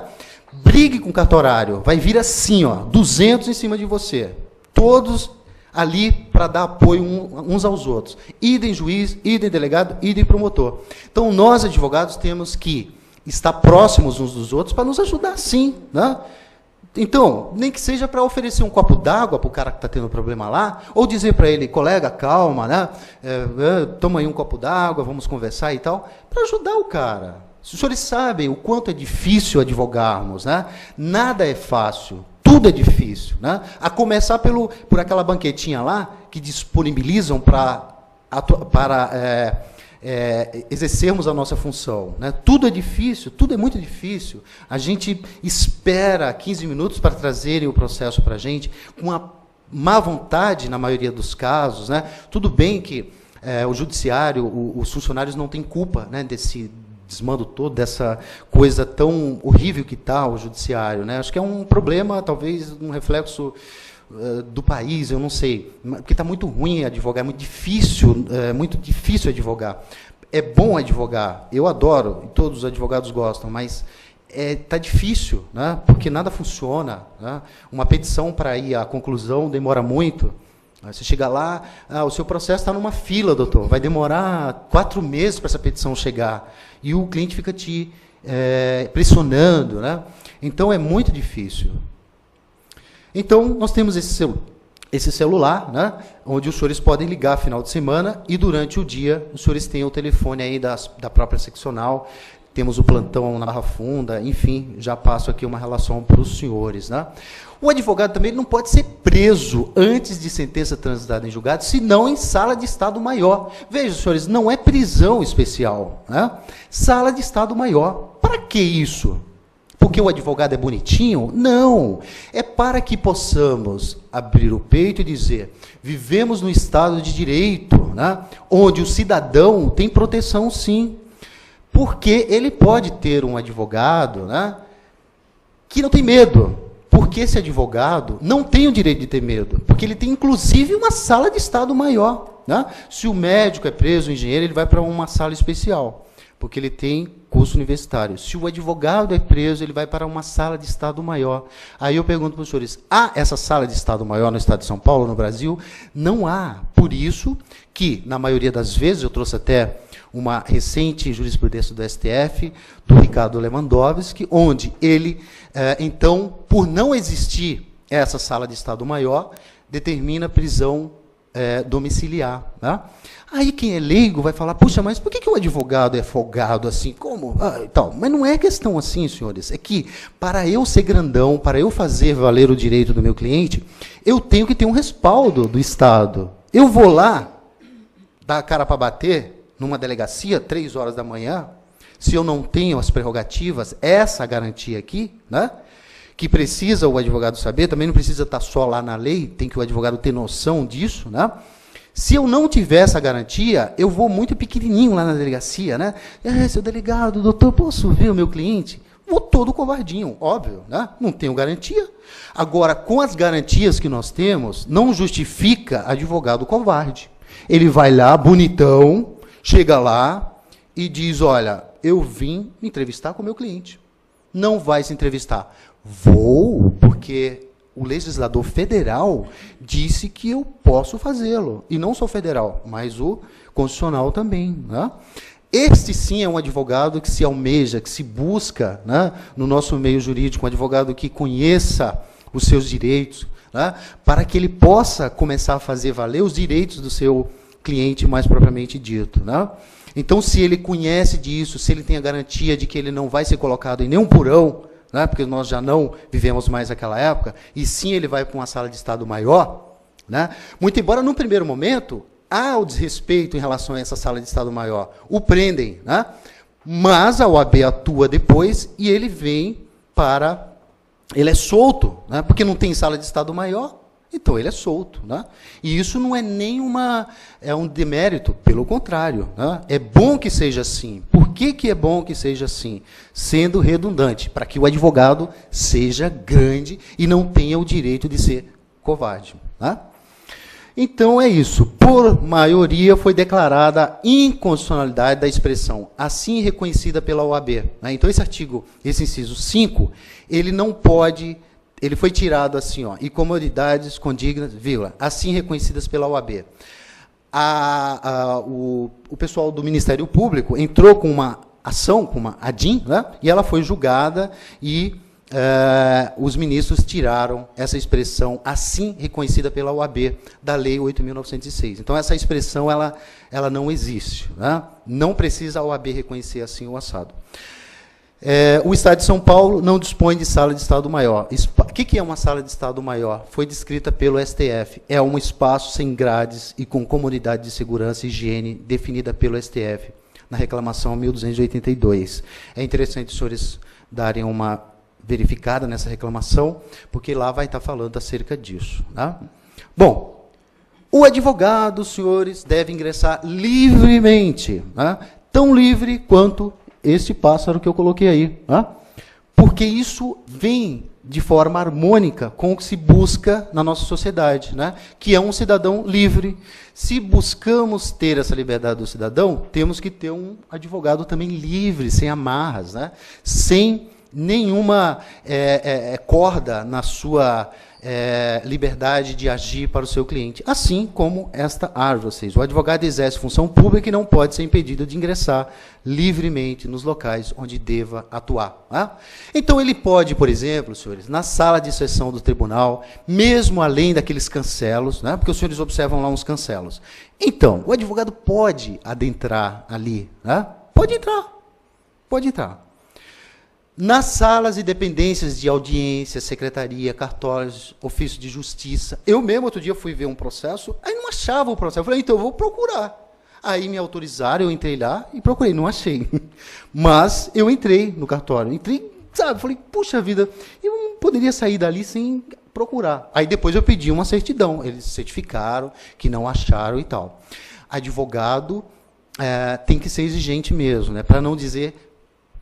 Brigue com o cartorário, vai vir assim, 200 em cima de você. Todos ali para dar apoio uns aos outros. Idem juiz, idem delegado, idem promotor. Então, nós, advogados, temos que estar próximos uns dos outros para nos ajudar, sim. Né? Então, nem que seja para oferecer um copo d'água para o cara que está tendo problema lá, ou dizer para ele, colega, calma, né? Toma aí um copo d'água, vamos conversar e tal, para ajudar o cara. Os senhores sabem o quanto é difícil advogarmos, né? Nada é fácil, tudo é difícil. Né? A começar por aquela banquetinha lá, que disponibilizam para exercermos a nossa função. Né? Tudo é difícil, tudo é muito difícil. A gente espera 15 minutos para trazerem o processo para a gente, com uma má vontade, na maioria dos casos. Né? Tudo bem que o judiciário, os funcionários não têm culpa, né, desse desmando todo, dessa coisa tão horrível que está o judiciário. Né? Acho que é um problema, talvez, um reflexo do país, eu não sei, porque está muito ruim advogar, é muito difícil advogar. É bom advogar, eu adoro, e todos os advogados gostam, mas está difícil, né? Porque nada funciona. Né? Uma petição para ir à conclusão demora muito. Você chega lá, o seu processo está numa fila, doutor, vai demorar 4 meses para essa petição chegar, e o cliente fica te pressionando. Né? Então, é muito difícil. Então, nós temos esse celular, né, onde os senhores podem ligar final de semana e, durante o dia, os senhores têm o telefone aí da própria seccional. temos o plantão na Barra Funda, enfim, já passo aqui uma relação para os senhores, né? O advogado também não pode ser preso antes de sentença transitada em julgado, senão em sala de Estado Maior. Vejam, senhores, não é prisão especial, né? Sala de Estado Maior. Para que isso? Porque o advogado é bonitinho? Não. É para que possamos abrir o peito e dizer, vivemos no Estado de Direito, né? Onde o cidadão tem proteção, sim. Porque ele pode ter um advogado, né, que não tem medo. Porque esse advogado não tem o direito de ter medo. Porque ele tem, inclusive, uma sala de Estado Maior, né? Se o médico é preso, o engenheiro, ele vai para uma sala especial. Porque ele tem curso universitário. Se o advogado é preso, ele vai para uma sala de Estado Maior. Aí eu pergunto para os senhores, há essa sala de Estado Maior no Estado de São Paulo, no Brasil? Não há. Por isso que, na maioria das vezes, eu trouxe até uma recente jurisprudência do STF, do Ricardo Lewandowski, onde ele, então, por não existir essa sala de Estado Maior, determina prisão domiciliar. Né? Aí quem é leigo vai falar, puxa, mas por que o advogado é folgado assim? Como? Então, mas não é questão assim, senhores. É que, para eu ser grandão, para eu fazer valer o direito do meu cliente, eu tenho que ter um respaldo do Estado. Eu vou lá, dar a cara para bater, numa delegacia, 3 horas da manhã, se eu não tenho as prerrogativas, essa garantia aqui, né, que precisa o advogado saber, também não precisa estar só lá na lei, tem que o advogado ter noção disso, né? Se eu não tiver essa garantia, eu vou muito pequenininho lá na delegacia, né? Seu delegado, doutor, posso ver o meu cliente? Vou todo covardinho, óbvio, né? Não tenho garantia. Agora, com as garantias que nós temos, não justifica advogado covarde. Ele vai lá, bonitão, chega lá e diz, olha, eu vim me entrevistar com o meu cliente. Não vai se entrevistar. Vou, porque o legislador federal disse que eu posso fazê-lo. E não só federal, mas o constitucional também. Né? Este sim é um advogado que se almeja, que se busca, né, no nosso meio jurídico, um advogado que conheça os seus direitos, né, para que ele possa começar a fazer valer os direitos do seu cliente mais propriamente dito. Né? Então, se ele conhece disso, se ele tem a garantia de que ele não vai ser colocado em nenhum porão, né, porque nós já não vivemos mais aquela época, e sim ele vai para uma sala de Estado Maior, né, muito embora, num primeiro momento, há o desrespeito em relação a essa sala de Estado Maior, o prendem, né, mas a OAB atua depois e ele vem para... Ele é solto, né, porque não tem sala de Estado Maior, então ele é solto. Né? E isso não é nenhuma um demérito, pelo contrário. Né? É bom que seja assim. Por que é bom que seja assim? Sendo redundante, para que o advogado seja grande e não tenha o direito de ser covarde. Né? Então é isso. Por maioria foi declarada a inconstitucionalidade da expressão, assim reconhecida pela OAB. Né? Então esse artigo, esse inciso 5, ele não pode... Ele foi tirado assim, ó, e comodidades condignas, vírgula, assim reconhecidas pela OAB. O pessoal do Ministério Público entrou com uma ação, com uma ADIM, né, e ela foi julgada e os ministros tiraram essa expressão assim reconhecida pela OAB da Lei 8.906. Então, essa expressão ela não existe. Né? Não precisa a OAB reconhecer assim o assado. O Estado de São Paulo não dispõe de sala de Estado Maior. O que é uma sala de Estado Maior? Foi descrita pelo STF. É um espaço sem grades e com comunidade de segurança e higiene definida pelo STF, na reclamação 1282. É interessante os senhores darem uma verificada nessa reclamação, porque lá vai estar falando acerca disso. Tá? Bom, o advogado, senhores, deve ingressar livremente, né? Tão livre quanto este pássaro que eu coloquei aí. Né? Porque isso vem de forma harmônica com o que se busca na nossa sociedade, né? Que é um cidadão livre. Se buscamos ter essa liberdade do cidadão, temos que ter um advogado também livre, sem amarras, né? Sem nenhuma corda na sua liberdade de agir para o seu cliente. Assim como esta árvore, ou seja, o advogado exerce função pública e não pode ser impedido de ingressar livremente nos locais onde deva atuar. Né? Então, ele pode, por exemplo, senhores, na sala de sessão do tribunal, mesmo além daqueles cancelos, né? Porque os senhores observam lá uns cancelos. Então, o advogado pode adentrar ali, né? Pode entrar. Pode entrar. Nas salas e dependências de audiência, secretaria, cartórios, ofício de justiça. Eu mesmo, outro dia, fui ver um processo, aí não achava o processo. Eu falei, então eu vou procurar. Aí me autorizaram, eu entrei lá e procurei, não achei. Mas eu entrei no cartório, entrei, sabe, falei, puxa vida, eu não poderia sair dali sem procurar. Aí depois eu pedi uma certidão, eles certificaram que não acharam e tal. Advogado tem que ser exigente mesmo, né, para não dizer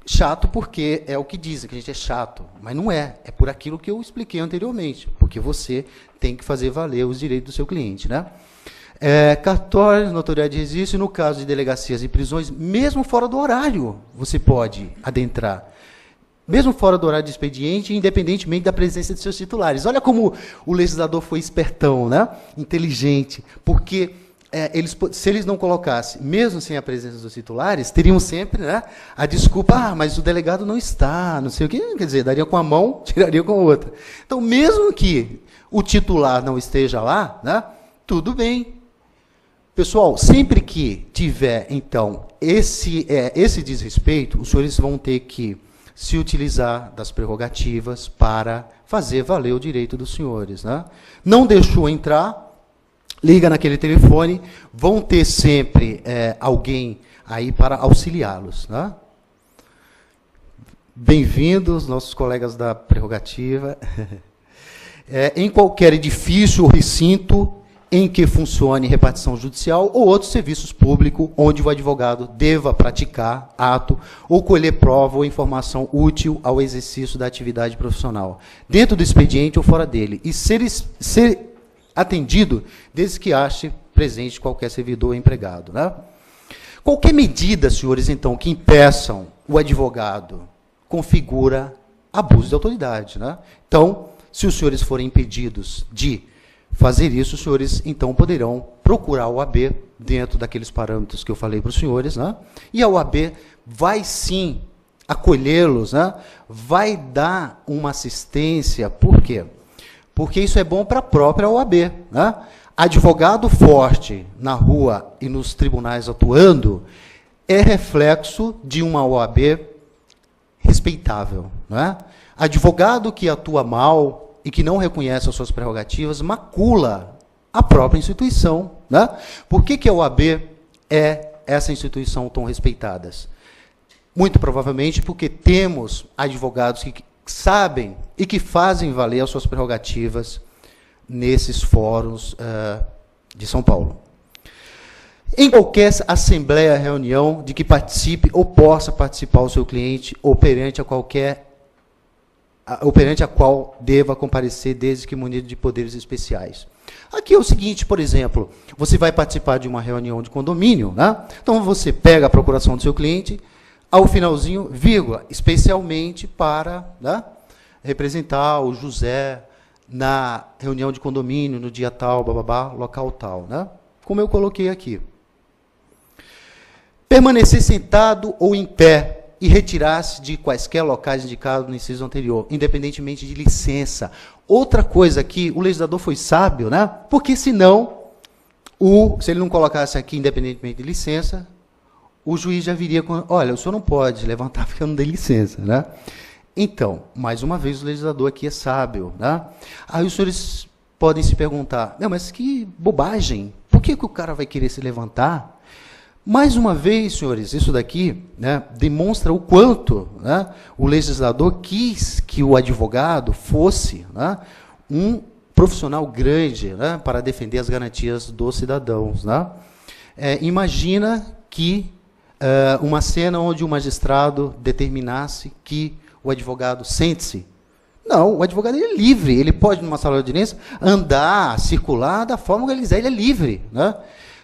chato, porque é o que dizem, que a gente é chato, mas não é, é por aquilo que eu expliquei anteriormente, porque você tem que fazer valer os direitos do seu cliente, né? Cartórios, notoriedade de registro, e no caso de delegacias e prisões, mesmo fora do horário, você pode adentrar. Mesmo fora do horário de expediente, independentemente da presença de seus titulares. Olha como o legislador foi espertão, né? Inteligente, porque se eles não colocassem, mesmo sem a presença dos titulares, teriam sempre, né, a desculpa, mas o delegado não está, não sei o quê, quer dizer, daria com a mão, tiraria com a outra. Então, mesmo que o titular não esteja lá, né, tudo bem. Pessoal, sempre que tiver, então, esse desrespeito, os senhores vão ter que se utilizar das prerrogativas para fazer valer o direito dos senhores, né? Não deixou entrar, liga naquele telefone, vão ter sempre alguém aí para auxiliá-los, né? Bem-vindos, nossos colegas da prerrogativa. Em qualquer edifício ou recinto em que funcione repartição judicial ou outros serviços públicos onde o advogado deva praticar ato ou colher prova ou informação útil ao exercício da atividade profissional, dentro do expediente ou fora dele, e ser atendido desde que ache presente qualquer servidor ou empregado, né? Qualquer medida, senhores, então, que impeçam o advogado configura abuso de autoridade, né? Então, se os senhores forem impedidos de fazer isso, os senhores, então, poderão procurar a OAB dentro daqueles parâmetros que eu falei para os senhores, né? E a OAB vai, sim, acolhê-los, né? Vai dar uma assistência. Por quê? Porque isso é bom para a própria OAB, né? Advogado forte na rua e nos tribunais atuando é reflexo de uma OAB respeitável, né? Advogado que atua mal e que não reconhece as suas prerrogativas, macula a própria instituição, né? Por que a OAB é essa instituição tão respeitada? Muito provavelmente porque temos advogados que sabem e que fazem valer as suas prerrogativas nesses fóruns de São Paulo. Em qualquer assembleia, reunião de que participe ou possa participar o seu cliente, ou perante a qual deva comparecer, desde que munido de poderes especiais. Aqui é o seguinte, por exemplo, você vai participar de uma reunião de condomínio, né? Então você pega a procuração do seu cliente, ao finalzinho, vírgula, especialmente para, né, representar o José na reunião de condomínio, no dia tal, bababá, local tal, né? Como eu coloquei aqui. Permanecer sentado ou em pé e retirar-se de quaisquer locais indicados no inciso anterior, independentemente de licença. Outra coisa aqui, o legislador foi sábio, né? Porque senão, se ele não colocasse aqui independentemente de licença, o juiz já viria com, olha, o senhor não pode levantar porque eu não dei licença, né? Então, mais uma vez, o legislador aqui é sábio, né? Aí os senhores podem se perguntar, não, mas que bobagem, por que o cara vai querer se levantar? Mais uma vez, senhores, isso daqui, né, demonstra o quanto, né, o legislador quis que o advogado fosse, né, um profissional grande, né, para defender as garantias dos cidadãos, né? Imagina que uma cena onde o magistrado determinasse que o advogado sente-se. Não, o advogado é livre, ele pode, numa sala de audiência, andar, circular da forma que ele quiser, ele é livre, né?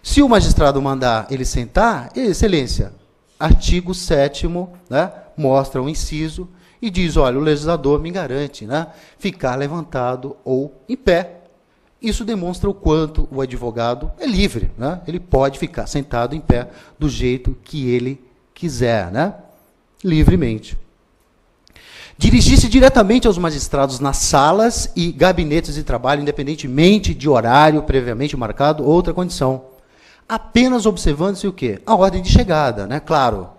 Se o magistrado mandar ele sentar, excelência, artigo 7º, né, mostra o inciso e diz, olha, o legislador me garante, né, ficar levantado ou em pé. Isso demonstra o quanto o advogado é livre, né? Ele pode ficar sentado em pé do jeito que ele quiser, né? Livremente. Dirigir-se diretamente aos magistrados nas salas e gabinetes de trabalho, independentemente de horário previamente marcado, outra condição. Apenas observando-se o quê? A ordem de chegada, né? Claro,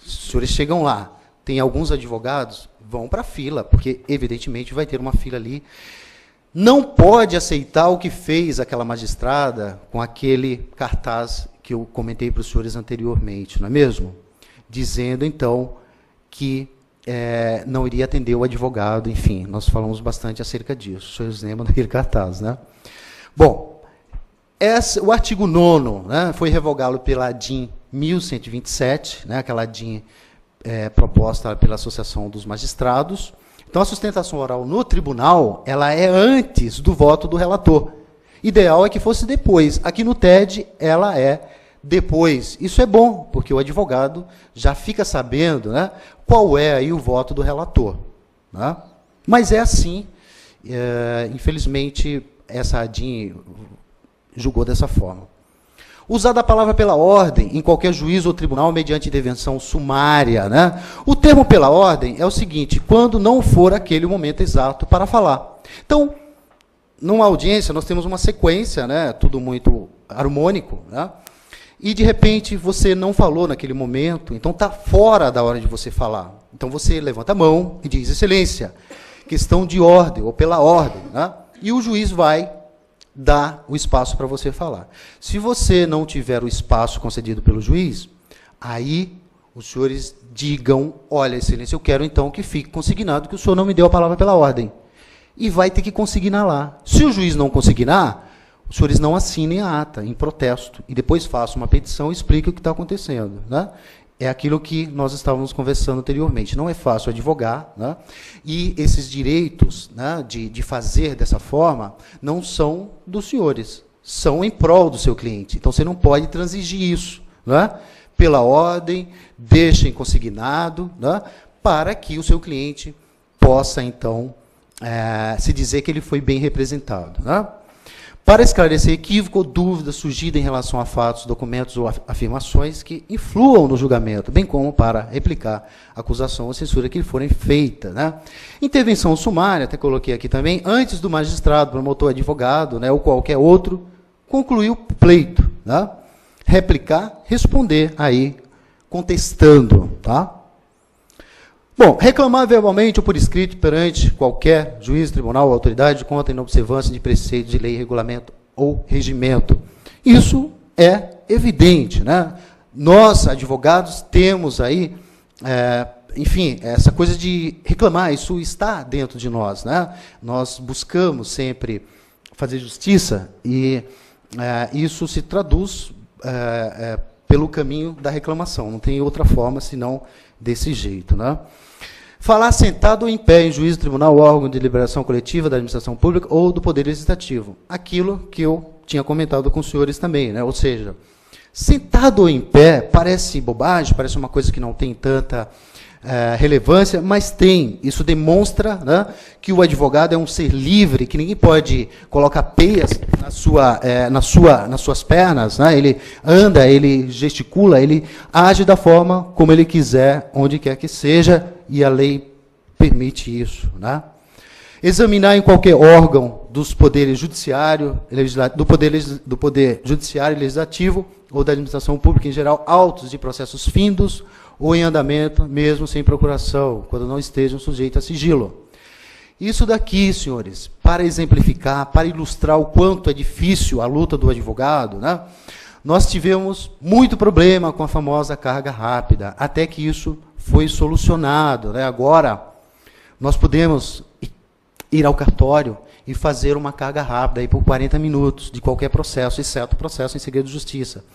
Os senhores chegam lá, tem alguns advogados, vão para a fila, porque, evidentemente, vai ter uma fila ali. Não pode aceitar o que fez aquela magistrada com aquele cartaz que eu comentei para os senhores anteriormente, não é mesmo? Dizendo, então, que não iria atender o advogado, enfim, nós falamos bastante acerca disso. Os senhores lembram daquele cartaz, né? Bom, o artigo 9º, né, foi revogado pela DIN 1127, né, aquela DIN proposta pela Associação dos Magistrados. Então, a sustentação oral no tribunal, ela é antes do voto do relator. Ideal é que fosse depois. Aqui no TED, ela é depois. Isso é bom, porque o advogado já fica sabendo, né, qual é aí o voto do relator. Né? Mas é assim, infelizmente, essa ADIM julgou dessa forma. Usada a palavra pela ordem em qualquer juízo ou tribunal mediante intervenção sumária. Né? O termo pela ordem é o seguinte, quando não for aquele o momento exato para falar. Então, numa audiência, nós temos uma sequência, né, tudo muito harmônico, né? E, de repente, você não falou naquele momento, então está fora da hora de você falar. Então, você levanta a mão e diz, excelência, questão de ordem, ou pela ordem, né? E o juiz vai dar o espaço para você falar. Se você não tiver o espaço concedido pelo juiz, aí os senhores digam, olha, excelência, eu quero, então, que fique consignado que o senhor não me deu a palavra pela ordem. E vai ter que consignar lá. Se o juiz não consignar, os senhores não assinem a ata em protesto e depois façam uma petição e expliquem o que está acontecendo. Né? É aquilo que nós estávamos conversando anteriormente. Não é fácil advogar, né? E esses direitos, né, de fazer dessa forma não são dos senhores, são em prol do seu cliente. Então, você não pode transigir isso. Né? Pela ordem, deixem consignado, né, para que o seu cliente possa, então, se dizer que ele foi bem representado. Né? Para esclarecer equívoco ou dúvida surgida em relação a fatos, documentos ou afirmações que influam no julgamento, bem como para replicar a acusação ou censura que lhe forem feitas. Né? Intervenção sumária, até coloquei aqui também, antes do magistrado, promotor, advogado, né, ou qualquer outro, concluir o pleito. Né? Replicar, responder aí, contestando. Tá? Bom, reclamar verbalmente ou por escrito perante qualquer juiz, tribunal ou autoridade contra a inobservância de preceitos de lei, regulamento ou regimento. Isso é evidente. Né? Nós, advogados, temos aí, enfim, essa coisa de reclamar, isso está dentro de nós. Né? Nós buscamos sempre fazer justiça e isso se traduz pelo caminho da reclamação. Não tem outra forma senão desse jeito. Né? Falar sentado ou em pé em juízo, tribunal, órgão de deliberação coletiva da administração pública ou do Poder Legislativo. Aquilo que eu tinha comentado com os senhores também. Né? Ou seja, sentado ou em pé parece bobagem, parece uma coisa que não tem tanta relevância, mas tem. Isso demonstra, né, que o advogado é um ser livre, que ninguém pode colocar peias nas suas pernas. Né? Ele anda, ele gesticula, ele age da forma como ele quiser, onde quer que seja, e a lei permite isso. Né? Examinar em qualquer órgão dos poderes judiciário, do poder judiciário e legislativo, ou da administração pública em geral, autos de processos findos ou em andamento, mesmo sem procuração, quando não estejam sujeitos a sigilo. Isso daqui, senhores, para exemplificar, para ilustrar o quanto é difícil a luta do advogado, né? Nós tivemos muito problema com a famosa carga rápida, até que isso foi solucionado. Né? Agora, nós podemos ir ao cartório e fazer uma carga rápida aí por 40 minutos de qualquer processo, exceto o processo em segredo de justiça.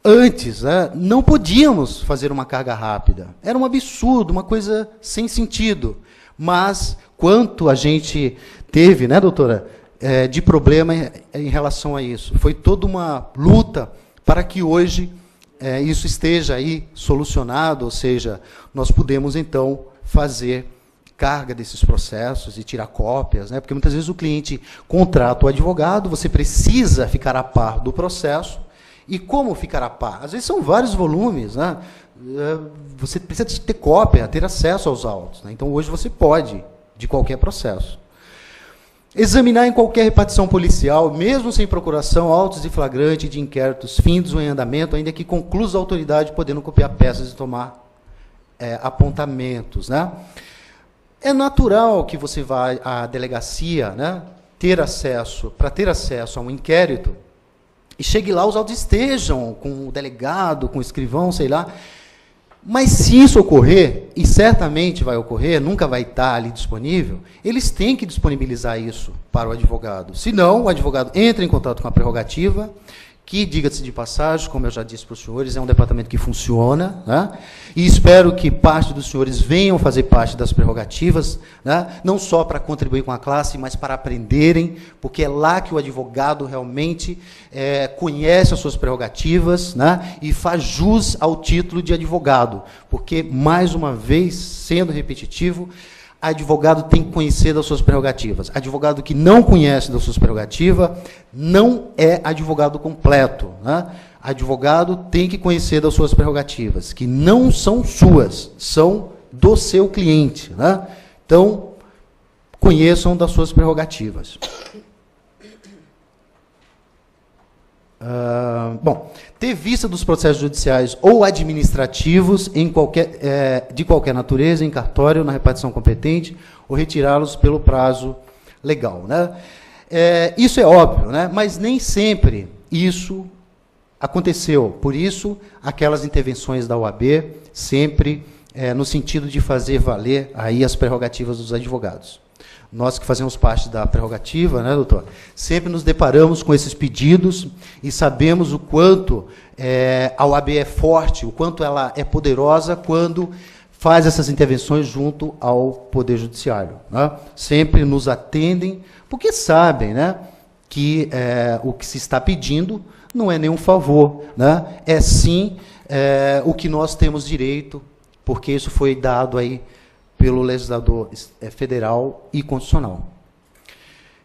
Antes, né, não podíamos fazer uma carga rápida. Era um absurdo, uma coisa sem sentido. Mas quanto a gente teve, né, doutora, de problema em relação a isso. Foi toda uma luta para que hoje isso esteja aí solucionado, ou seja, nós podemos, então, fazer carga desses processos e tirar cópias, né? Porque muitas vezes o cliente contrata o advogado, você precisa ficar a par do processo. E como ficar a par? Às vezes são vários volumes, né? Você precisa ter cópia, ter acesso aos autos. Né? Então, hoje você pode, de qualquer processo. Examinar em qualquer repartição policial, mesmo sem procuração, autos de flagrante, de inquéritos findos ou em andamento, ainda que conclusa a autoridade, podendo copiar peças e tomar apontamentos, né? É natural que você vá à delegacia, né, para ter acesso a um inquérito, e chegue lá, os autos estejam com o delegado, com o escrivão, sei lá. Mas se isso ocorrer, e certamente vai ocorrer, nunca vai estar ali disponível, eles têm que disponibilizar isso para o advogado. Senão, o advogado entra em contato com a prerrogativa, que, diga-se de passagem, como eu já disse para os senhores, é um departamento que funciona, né? E espero que parte dos senhores venham fazer parte das prerrogativas, né? Não só para contribuir com a classe, mas para aprenderem, porque é lá que o advogado realmente conhece as suas prerrogativas, né? E faz jus ao título de advogado, porque, mais uma vez, sendo repetitivo, advogado tem que conhecer das suas prerrogativas. Advogado que não conhece das suas prerrogativas não é advogado completo, né? Advogado tem que conhecer das suas prerrogativas, que não são suas, são do seu cliente, né? Então, conheçam das suas prerrogativas. Bom, ter vista dos processos judiciais ou administrativos de qualquer natureza, em cartório, na repartição competente, ou retirá-los pelo prazo legal, né? Isso é óbvio, né? Mas nem sempre isso aconteceu. Por isso, aquelas intervenções da OAB, sempre no sentido de fazer valer aí as prerrogativas dos advogados. Nós que fazemos parte da prerrogativa, né, doutor, sempre nos deparamos com esses pedidos e sabemos o quanto a OAB é forte, o quanto ela é poderosa quando faz essas intervenções junto ao Poder Judiciário, né? Sempre nos atendem, porque sabem, né, que o que se está pedindo não é nenhum favor, né? É sim o que nós temos direito, porque isso foi dado aí pelo legislador federal e constitucional.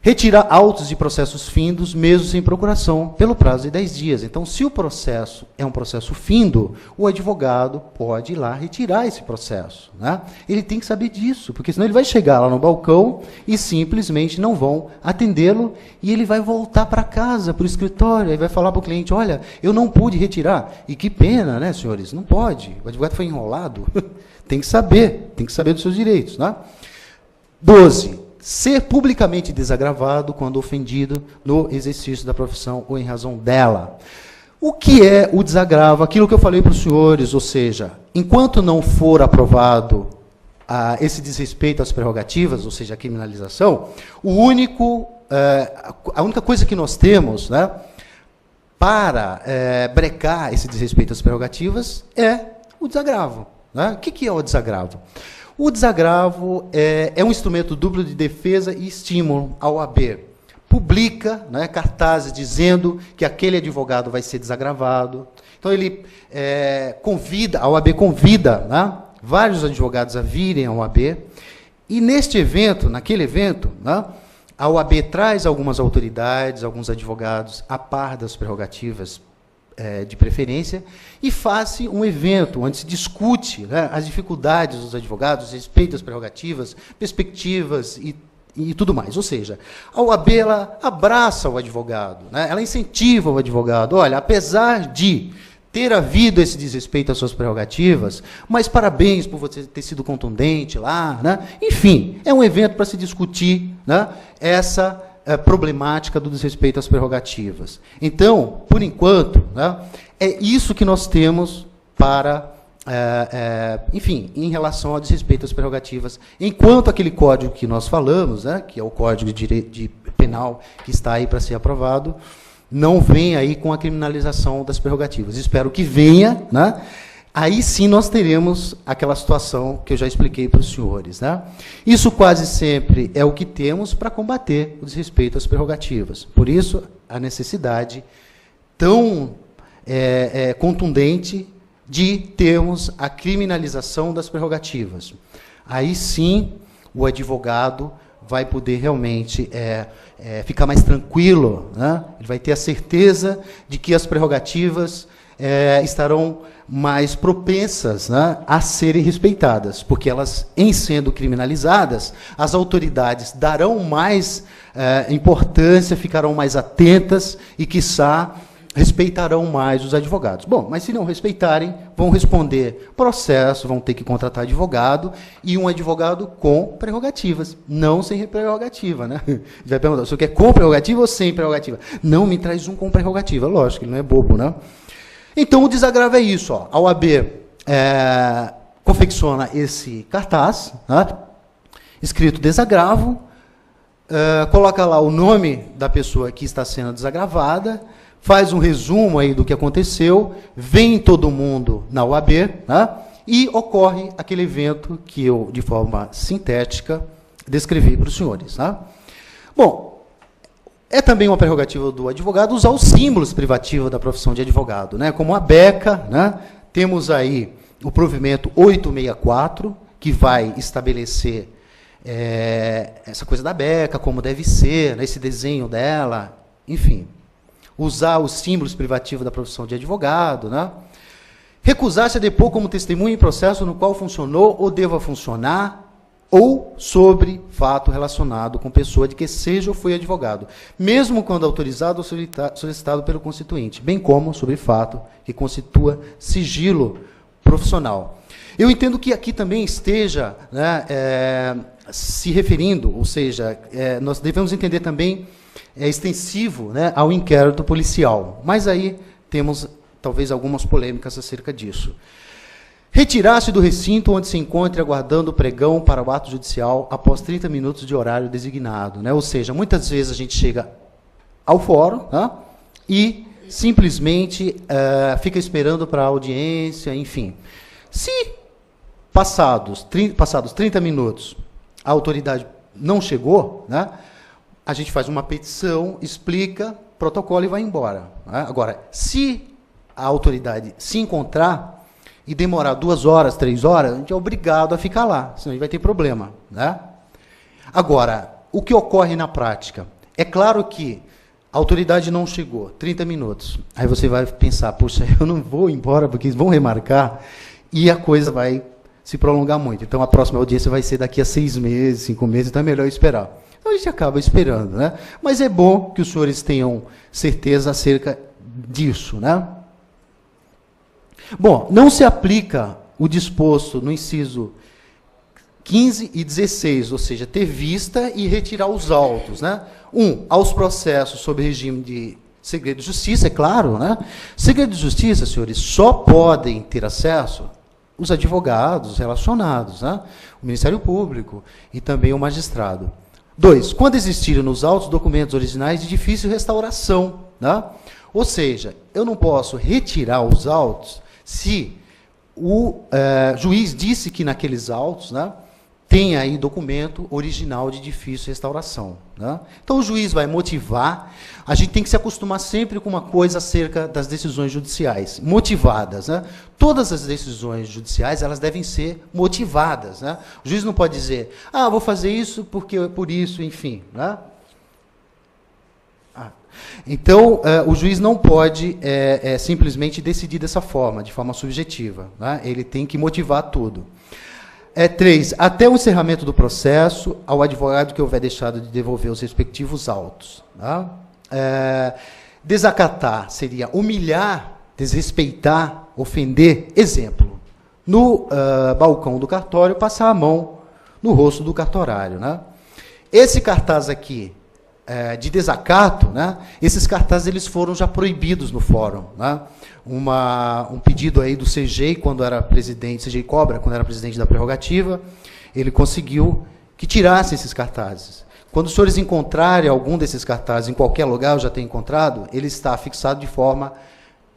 Retirar autos de processos findos, mesmo sem procuração, pelo prazo de 10 dias. Então, se o processo é um processo findo, o advogado pode ir lá retirar esse processo, né? Ele tem que saber disso, porque senão ele vai chegar lá no balcão e simplesmente não vão atendê-lo e ele vai voltar para casa, para o escritório, e vai falar para o cliente, olha, eu não pude retirar. E que pena, né, senhores? Não pode. O advogado foi enrolado. Tem que saber dos seus direitos, né? 12. Ser publicamente desagravado quando ofendido no exercício da profissão ou em razão dela. O que é o desagravo? Aquilo que eu falei para os senhores, ou seja, enquanto não for aprovado esse desrespeito às prerrogativas, ou seja, a criminalização, a única coisa que nós temos, né, para brecar esse desrespeito às prerrogativas é o desagravo, né? O que é o desagravo? O desagravo é um instrumento duplo de defesa e estímulo ao OAB. Publica, né, cartazes dizendo que aquele advogado vai ser desagravado. Então, ele a OAB convida, né, vários advogados a virem ao OAB. E neste evento, naquele evento, né, a OAB traz algumas autoridades, alguns advogados a par das prerrogativas de preferência, e faz um evento onde se discute, né, as dificuldades dos advogados, respeito às prerrogativas, perspectivas e tudo mais. Ou seja, a OAB ela abraça o advogado, né, ela incentiva o advogado. Olha, apesar de ter havido esse desrespeito às suas prerrogativas, mas parabéns por você ter sido contundente lá, né? Enfim, é um evento para se discutir, né, essa problemática do desrespeito às prerrogativas. Então, por enquanto, né, é isso que nós temos para, enfim, em relação ao desrespeito às prerrogativas. Enquanto aquele código que nós falamos, né, que é o Código de Direito Penal, que está aí para ser aprovado, não vem aí com a criminalização das prerrogativas. Espero que venha, né? Aí sim nós teremos aquela situação que eu já expliquei para os senhores, né? Isso quase sempre é o que temos para combater o desrespeito às prerrogativas. Por isso, a necessidade tão contundente de termos a criminalização das prerrogativas. Aí sim o advogado vai poder realmente ficar mais tranquilo, né? Ele vai ter a certeza de que as prerrogativas estarão mais propensas, né, a serem respeitadas, porque elas, em sendo criminalizadas, as autoridades darão mais importância, ficarão mais atentas e, quiçá, respeitarão mais os advogados. Bom, mas se não respeitarem, vão responder processo, vão ter que contratar advogado, e um advogado com prerrogativas, não sem prerrogativa, né? Vai perguntar, o senhor quer com prerrogativa ou sem prerrogativa? Não, me traz um com prerrogativa, lógico, ele não é bobo, né? Então, o desagravo é isso, ó. A OAB confecciona esse cartaz, né, escrito desagravo, coloca lá o nome da pessoa que está sendo desagravada, faz um resumo aí do que aconteceu, vem todo mundo na OAB, né, e ocorre aquele evento que eu, de forma sintética, descrevi para os senhores. Né. Bom, é também uma prerrogativa do advogado usar os símbolos privativos da profissão de advogado, né, como a beca, né, temos aí o provimento 864, que vai estabelecer essa coisa da beca, como deve ser, né, esse desenho dela, enfim. Usar os símbolos privativos da profissão de advogado. Né? Recusar-se a depor como testemunha em processo no qual funcionou ou deva funcionar, ou sobre fato relacionado com pessoa de que seja ou foi advogado, mesmo quando autorizado ou solicitado pelo constituinte, bem como sobre fato que constitua sigilo profissional. Eu entendo que aqui também esteja, né, se referindo, ou seja, nós devemos entender também extensivo, né, ao inquérito policial. Mas aí temos talvez algumas polêmicas acerca disso. Retirar-se do recinto onde se encontre aguardando o pregão para o ato judicial após 30 minutos de horário designado. Né? Ou seja, muitas vezes a gente chega ao fórum, né, e simplesmente fica esperando para a audiência, enfim. Se passados 30 minutos a autoridade não chegou, né, a gente faz uma petição, explica, protocolo e vai embora. Né? Agora, se a autoridade se encontrar e demorar 2 horas, 3 horas, a gente é obrigado a ficar lá, senão a gente vai ter problema. Né? Agora, o que ocorre na prática? É claro que a autoridade não chegou, 30 minutos. Aí você vai pensar, puxa, eu não vou embora porque eles vão remarcar e a coisa vai se prolongar muito. Então, a próxima audiência vai ser daqui a 6 meses, 5 meses, então é melhor esperar. Então, a gente acaba esperando. Né? Mas é bom que os senhores tenham certeza acerca disso. Né? Bom, não se aplica o disposto no inciso 15 e 16, ou seja, ter vista e retirar os autos. Né? Aos processos sob regime de segredo de justiça, é claro. Né? Segredo de justiça, senhores, só podem ter acesso os advogados relacionados, né? O Ministério Público e também o magistrado. 2, quando existirem nos autos documentos originais de difícil restauração. Né? Ou seja, eu não posso retirar os autos se o juiz disse que naqueles autos, né, tem aí documento original de difícil restauração. Né? Então, o juiz vai motivar. A gente tem que se acostumar sempre com uma coisa acerca das decisões judiciais, motivadas. Né? Todas as decisões judiciais, elas devem ser motivadas. Né? O juiz não pode dizer, vou fazer isso porque por isso, enfim. Né? Então, o juiz não pode simplesmente decidir dessa forma, de forma subjetiva. Né? Ele tem que motivar tudo. 3, até o encerramento do processo, ao advogado que houver deixado de devolver os respectivos autos. Tá? Desacatar seria humilhar, desrespeitar, ofender. Exemplo, no balcão do cartório, passar a mão no rosto do cartorário. Né? Esse cartaz aqui, de desacato, né? Esses cartazes eles foram já proibidos no fórum. Né? Um pedido aí do CGI, quando era presidente, CGI Cobra, quando era presidente da prerrogativa, ele conseguiu que tirasse esses cartazes. Quando os senhores encontrarem algum desses cartazes em qualquer lugar, eu já tenho encontrado, ele está fixado de forma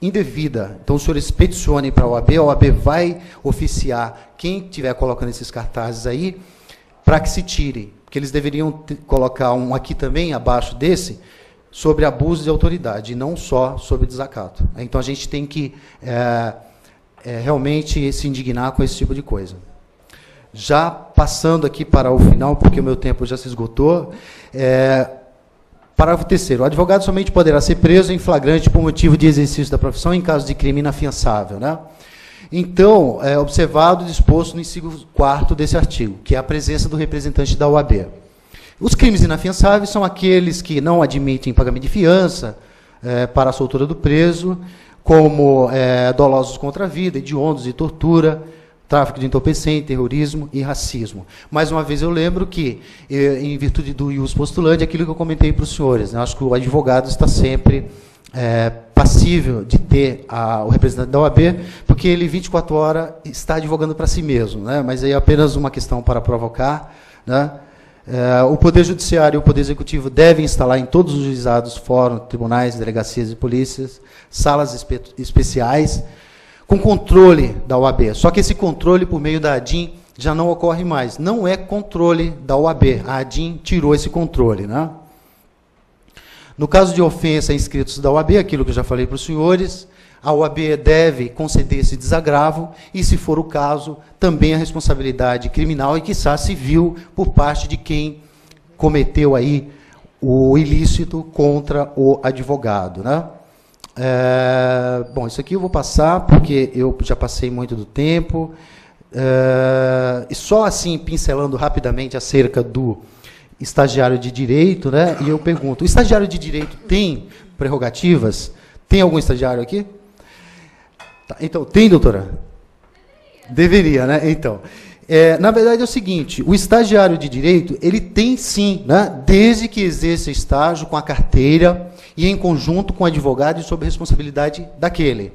indevida. Então, os senhores peticionem para a OAB vai oficiar quem estiver colocando esses cartazes aí, para que se tire. Porque eles deveriam colocar um aqui também, abaixo desse, sobre abuso de autoridade, e não só sobre desacato. Então, a gente tem que realmente se indignar com esse tipo de coisa. Já passando aqui para o final, porque o meu tempo já se esgotou, parágrafo 3º. O advogado somente poderá ser preso em flagrante por motivo de exercício da profissão em caso de crime inafiançável. Né? Então, é observado e disposto no inciso 4º desse artigo, que é a presença do representante da OAB. Os crimes inafiançáveis são aqueles que não admitem pagamento de fiança, para a soltura do preso, como dolosos contra a vida, hediondos e tortura, tráfico de entorpecente, terrorismo e racismo. Mais uma vez eu lembro que, em virtude do ius postulante, aquilo que eu comentei para os senhores, né, acho que o advogado está sempre passível de ter o representante da OAB, porque ele 24 horas está advogando para si mesmo, né, mas aí é apenas uma questão para provocar, né. O Poder Judiciário e o Poder Executivo devem instalar em todos os juizados, fóruns, tribunais, delegacias e polícias, salas especiais, com controle da OAB. Só que esse controle, por meio da ADIM, já não ocorre mais. Não é controle da OAB. A ADIM tirou esse controle, né? No caso de ofensa a inscritos da OAB, aquilo que eu já falei para os senhores, a OAB deve conceder esse desagravo e, se for o caso, também a responsabilidade criminal e, quiçá, civil por parte de quem cometeu aí o ilícito contra o advogado, né? Bom, isso aqui eu vou passar, porque eu já passei muito do tempo. E só assim, pincelando rapidamente acerca do estagiário de direito, né? E eu pergunto, o estagiário de direito tem prerrogativas? Tem algum estagiário aqui? Tá, então, tem, doutora? Deveria, né? Então, na verdade é o seguinte, o estagiário de direito, ele tem sim, né? Desde que exerça estágio com a carteira e em conjunto com o advogado e sob responsabilidade daquele.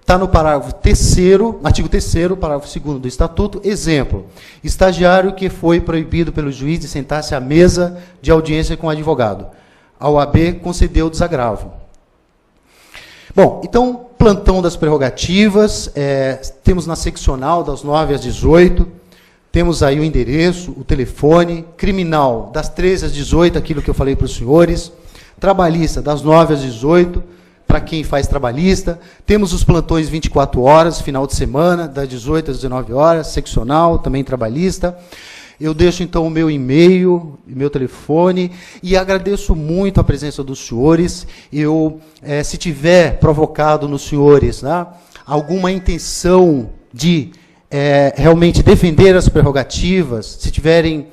Está no parágrafo 3º, artigo 3º, parágrafo 2º do Estatuto. Exemplo, estagiário que foi proibido pelo juiz de sentar-se à mesa de audiência com o advogado. A OAB concedeu o desagravo. Bom, então, plantão das prerrogativas, temos na seccional das 9 às 18, temos aí o endereço, o telefone, criminal das 13 às 18, aquilo que eu falei para os senhores, trabalhista das 9 às 18, para quem faz trabalhista, temos os plantões 24 horas, final de semana, das 18 às 19 horas, seccional, também trabalhista. Eu deixo, então, o meu e-mail, meu telefone, e agradeço muito a presença dos senhores. Se tiver provocado nos senhores, né, alguma intenção de realmente defender as prerrogativas, se tiverem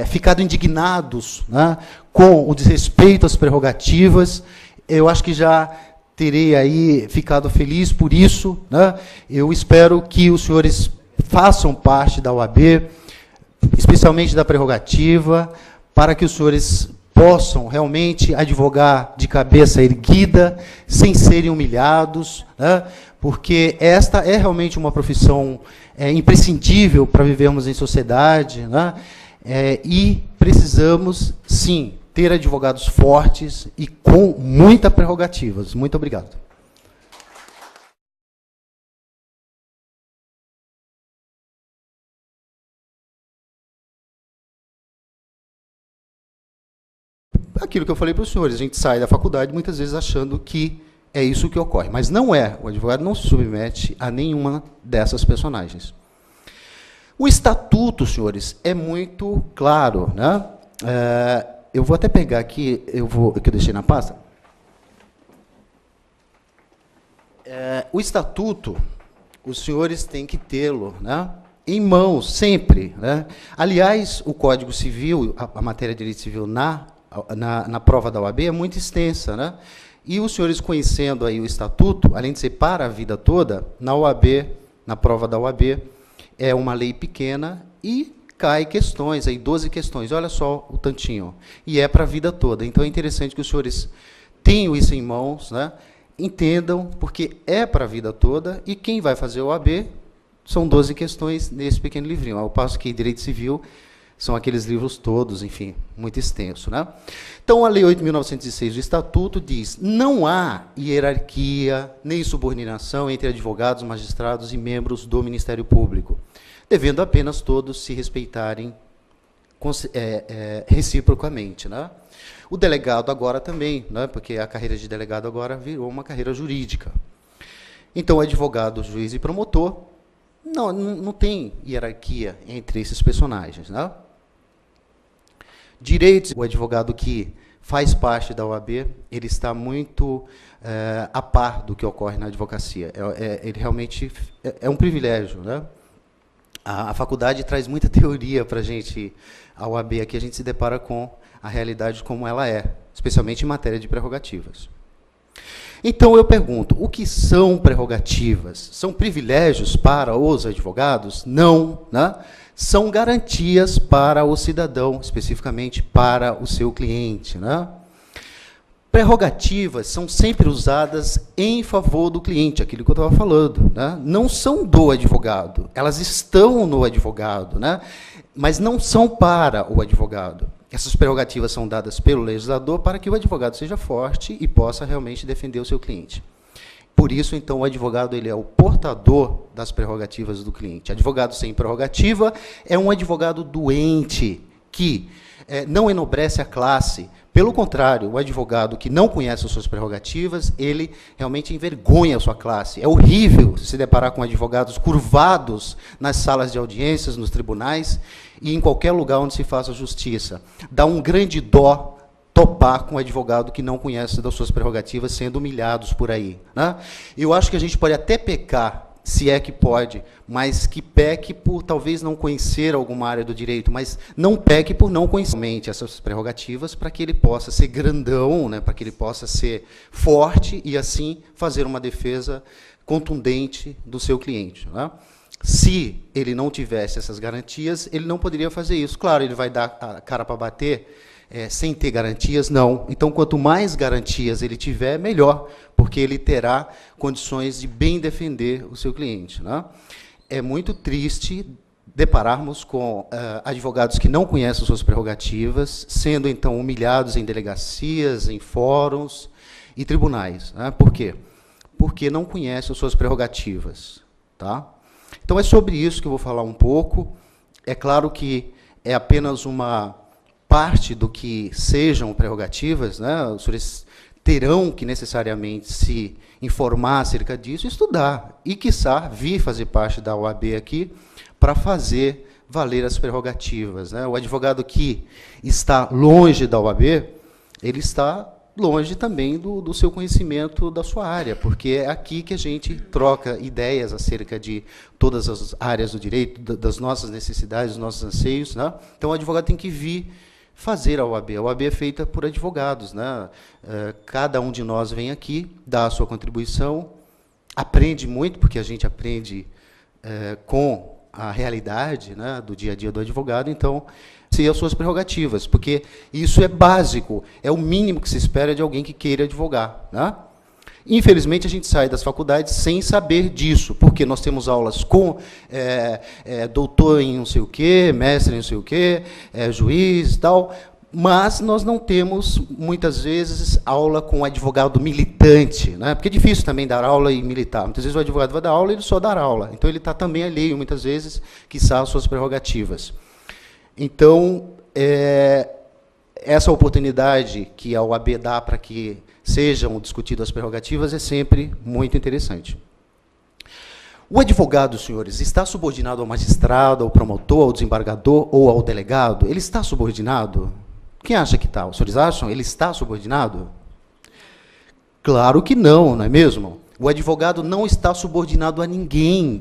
ficado indignados, né, com o desrespeito às prerrogativas, eu acho que já terei aí ficado feliz por isso, né? Eu espero que os senhores façam parte da OAB, especialmente da prerrogativa, para que os senhores possam realmente advogar de cabeça erguida, sem serem humilhados, né? Porque esta é realmente uma profissão imprescindível para vivermos em sociedade, né? E precisamos, sim, ter advogados fortes e com muitas prerrogativas. Muito obrigado. Aquilo que eu falei para os senhores, a gente sai da faculdade muitas vezes achando que é isso que ocorre, mas não é. O advogado não se submete a nenhuma dessas personagens. O estatuto, senhores, é muito claro, né? Eu vou até pegar aqui, que eu deixei na pasta. O estatuto, os senhores têm que tê-lo, né, em mãos, sempre, né? Aliás, o Código Civil, a matéria de direito civil na prova da OAB é muito extensa, né? E os senhores conhecendo aí o estatuto, além de ser para a vida toda, na OAB, na prova da OAB, é uma lei pequena e cai questões, aí 12 questões, olha só o tantinho, e é para a vida toda. Então é interessante que os senhores tenham isso em mãos, né? Entendam, porque é para a vida toda, e quem vai fazer o OAB são 12 questões nesse pequeno livrinho, ao passo que Direito Civil são aqueles livros todos, enfim, muito extenso, né? Então, a Lei 8.906 do Estatuto diz: não há hierarquia nem subordinação entre advogados, magistrados e membros do Ministério Público, devendo apenas todos se respeitarem reciprocamente, né? O delegado agora também, né, porque a carreira de delegado agora virou uma carreira jurídica. Então, advogado, juiz e promotor, não tem hierarquia entre esses personagens, né? Direitos, o advogado que faz parte da OAB, ele está muito a par do que ocorre na advocacia. Ele realmente é um privilégio, né? A faculdade traz muita teoria para a gente, a OAB aqui a gente se depara com a realidade como ela é, especialmente em matéria de prerrogativas. Então, eu pergunto, o que são prerrogativas? São privilégios para os advogados? Não, né? São garantias para o cidadão, especificamente para o seu cliente, né? Prerrogativas são sempre usadas em favor do cliente, aquilo que eu estava falando, né? Não são do advogado, elas estão no advogado, né? Mas não são para o advogado. Essas prerrogativas são dadas pelo legislador para que o advogado seja forte e possa realmente defender o seu cliente. Por isso, então, o advogado ele é o portador das prerrogativas do cliente. Advogado sem prerrogativa é um advogado doente, que não enobrece a classe. Pelo contrário, o advogado que não conhece as suas prerrogativas, ele realmente envergonha a sua classe. É horrível se deparar com advogados curvados nas salas de audiências, nos tribunais e em qualquer lugar onde se faça justiça. Dá um grande dó topar com um advogado que não conhece das suas prerrogativas, sendo humilhados por aí, né? Eu acho que a gente pode até pecar, se é que pode, mas que peque por talvez não conhecer alguma área do direito, mas não peque por não conhecer essas prerrogativas, para que ele possa ser grandão, né, para que ele possa ser forte e, assim, fazer uma defesa contundente do seu cliente, né? Se ele não tivesse essas garantias, ele não poderia fazer isso. Claro, ele vai dar a cara para bater, sem ter garantias? Não. Então, quanto mais garantias ele tiver, melhor, porque ele terá condições de bem defender o seu cliente, né? É muito triste depararmos com advogados que não conhecem as suas prerrogativas, sendo, então, humilhados em delegacias, em fóruns e tribunais, né? Por quê? Porque não conhecem as suas prerrogativas, tá? Então, é sobre isso que eu vou falar um pouco. É claro que é apenas uma parte do que sejam prerrogativas, né? Os senhores terão que necessariamente se informar acerca disso, estudar e, quiçá, vir fazer parte da OAB aqui para fazer valer as prerrogativas, né? O advogado que está longe da OAB, ele está longe também do seu conhecimento da sua área, porque é aqui que a gente troca ideias acerca de todas as áreas do direito, das nossas necessidades, dos nossos anseios, né? Então, o advogado tem que vir fazer a OAB. A OAB é feita por advogados, né? Cada um de nós vem aqui, dá a sua contribuição, aprende muito, porque a gente aprende com a realidade, né, do dia a dia do advogado, então, ser as suas prerrogativas, porque isso é básico, é o mínimo que se espera de alguém que queira advogar, né? Infelizmente, a gente sai das faculdades sem saber disso, porque nós temos aulas com doutor em não sei o quê, mestre em não sei o quê, juiz e tal, mas nós não temos, muitas vezes, aula com advogado militante, né? Porque é difícil também dar aula e militar. Muitas vezes o advogado vai dar aula e ele só dá aula. Então, ele está também alheio, muitas vezes, quiçá, às suas prerrogativas. Então, essa oportunidade que a OAB dá para que sejam discutidas as prerrogativas é sempre muito interessante. O advogado, senhores, está subordinado ao magistrado, ao promotor, ao desembargador ou ao delegado? Ele está subordinado? Quem acha que está? Os senhores acham? Ele está subordinado? Claro que não, não é mesmo? O advogado não está subordinado a ninguém,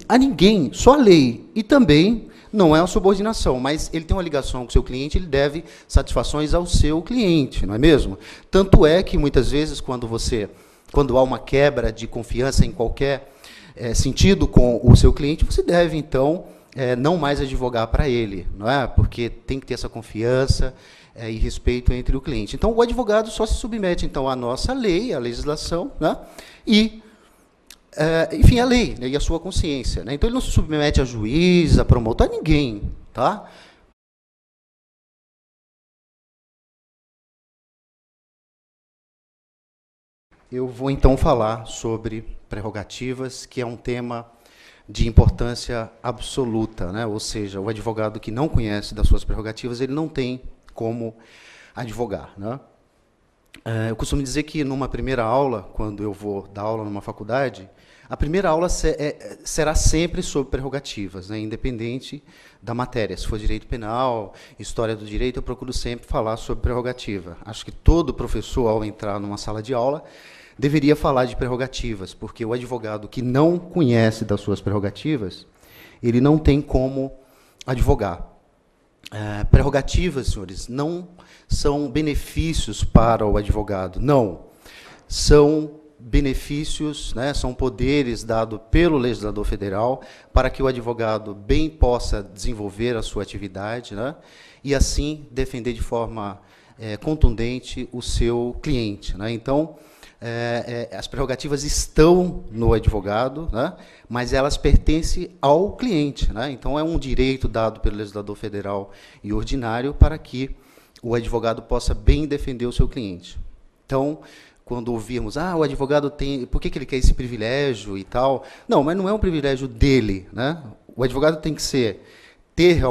só a lei. E também não é uma subordinação, mas ele tem uma ligação com o seu cliente, ele deve satisfações ao seu cliente, não é mesmo? Tanto é que, muitas vezes, quando há uma quebra de confiança em qualquer sentido com o seu cliente, você deve, então, não mais advogar para ele, não é? Porque tem que ter essa confiança e respeito entre o cliente. Então, o advogado só se submete, então, à nossa lei, à legislação, né? E enfim, a lei, né, e a sua consciência, né? Então, ele não se submete a juiz, a promotor, a ninguém, tá? Eu vou, então, falar sobre prerrogativas, que é um tema de importância absoluta, né? Ou seja, o advogado que não conhece das suas prerrogativas, ele não tem como advogar, né? Eu costumo dizer que, numa primeira aula, quando eu vou dar aula numa faculdade, a primeira aula será sempre sobre prerrogativas, né, independente da matéria. Se for direito penal, história do direito, eu procuro sempre falar sobre prerrogativa. Acho que todo professor, ao entrar numa sala de aula, deveria falar de prerrogativas, porque o advogado que não conhece das suas prerrogativas, ele não tem como advogar. Prerrogativas, senhores, não são benefícios para o advogado, não. São benefícios, né, são poderes dados pelo legislador federal para que o advogado bem possa desenvolver a sua atividade, né, e assim defender de forma contundente o seu cliente, né. Então, as prerrogativas estão no advogado, né, mas elas pertencem ao cliente, né. Então, é um direito dado pelo legislador federal e ordinário para que o advogado possa bem defender o seu cliente. Então, quando ouvirmos, o advogado tem, por que ele quer esse privilégio e tal? Não, mas não é um privilégio dele, né? O advogado tem que ter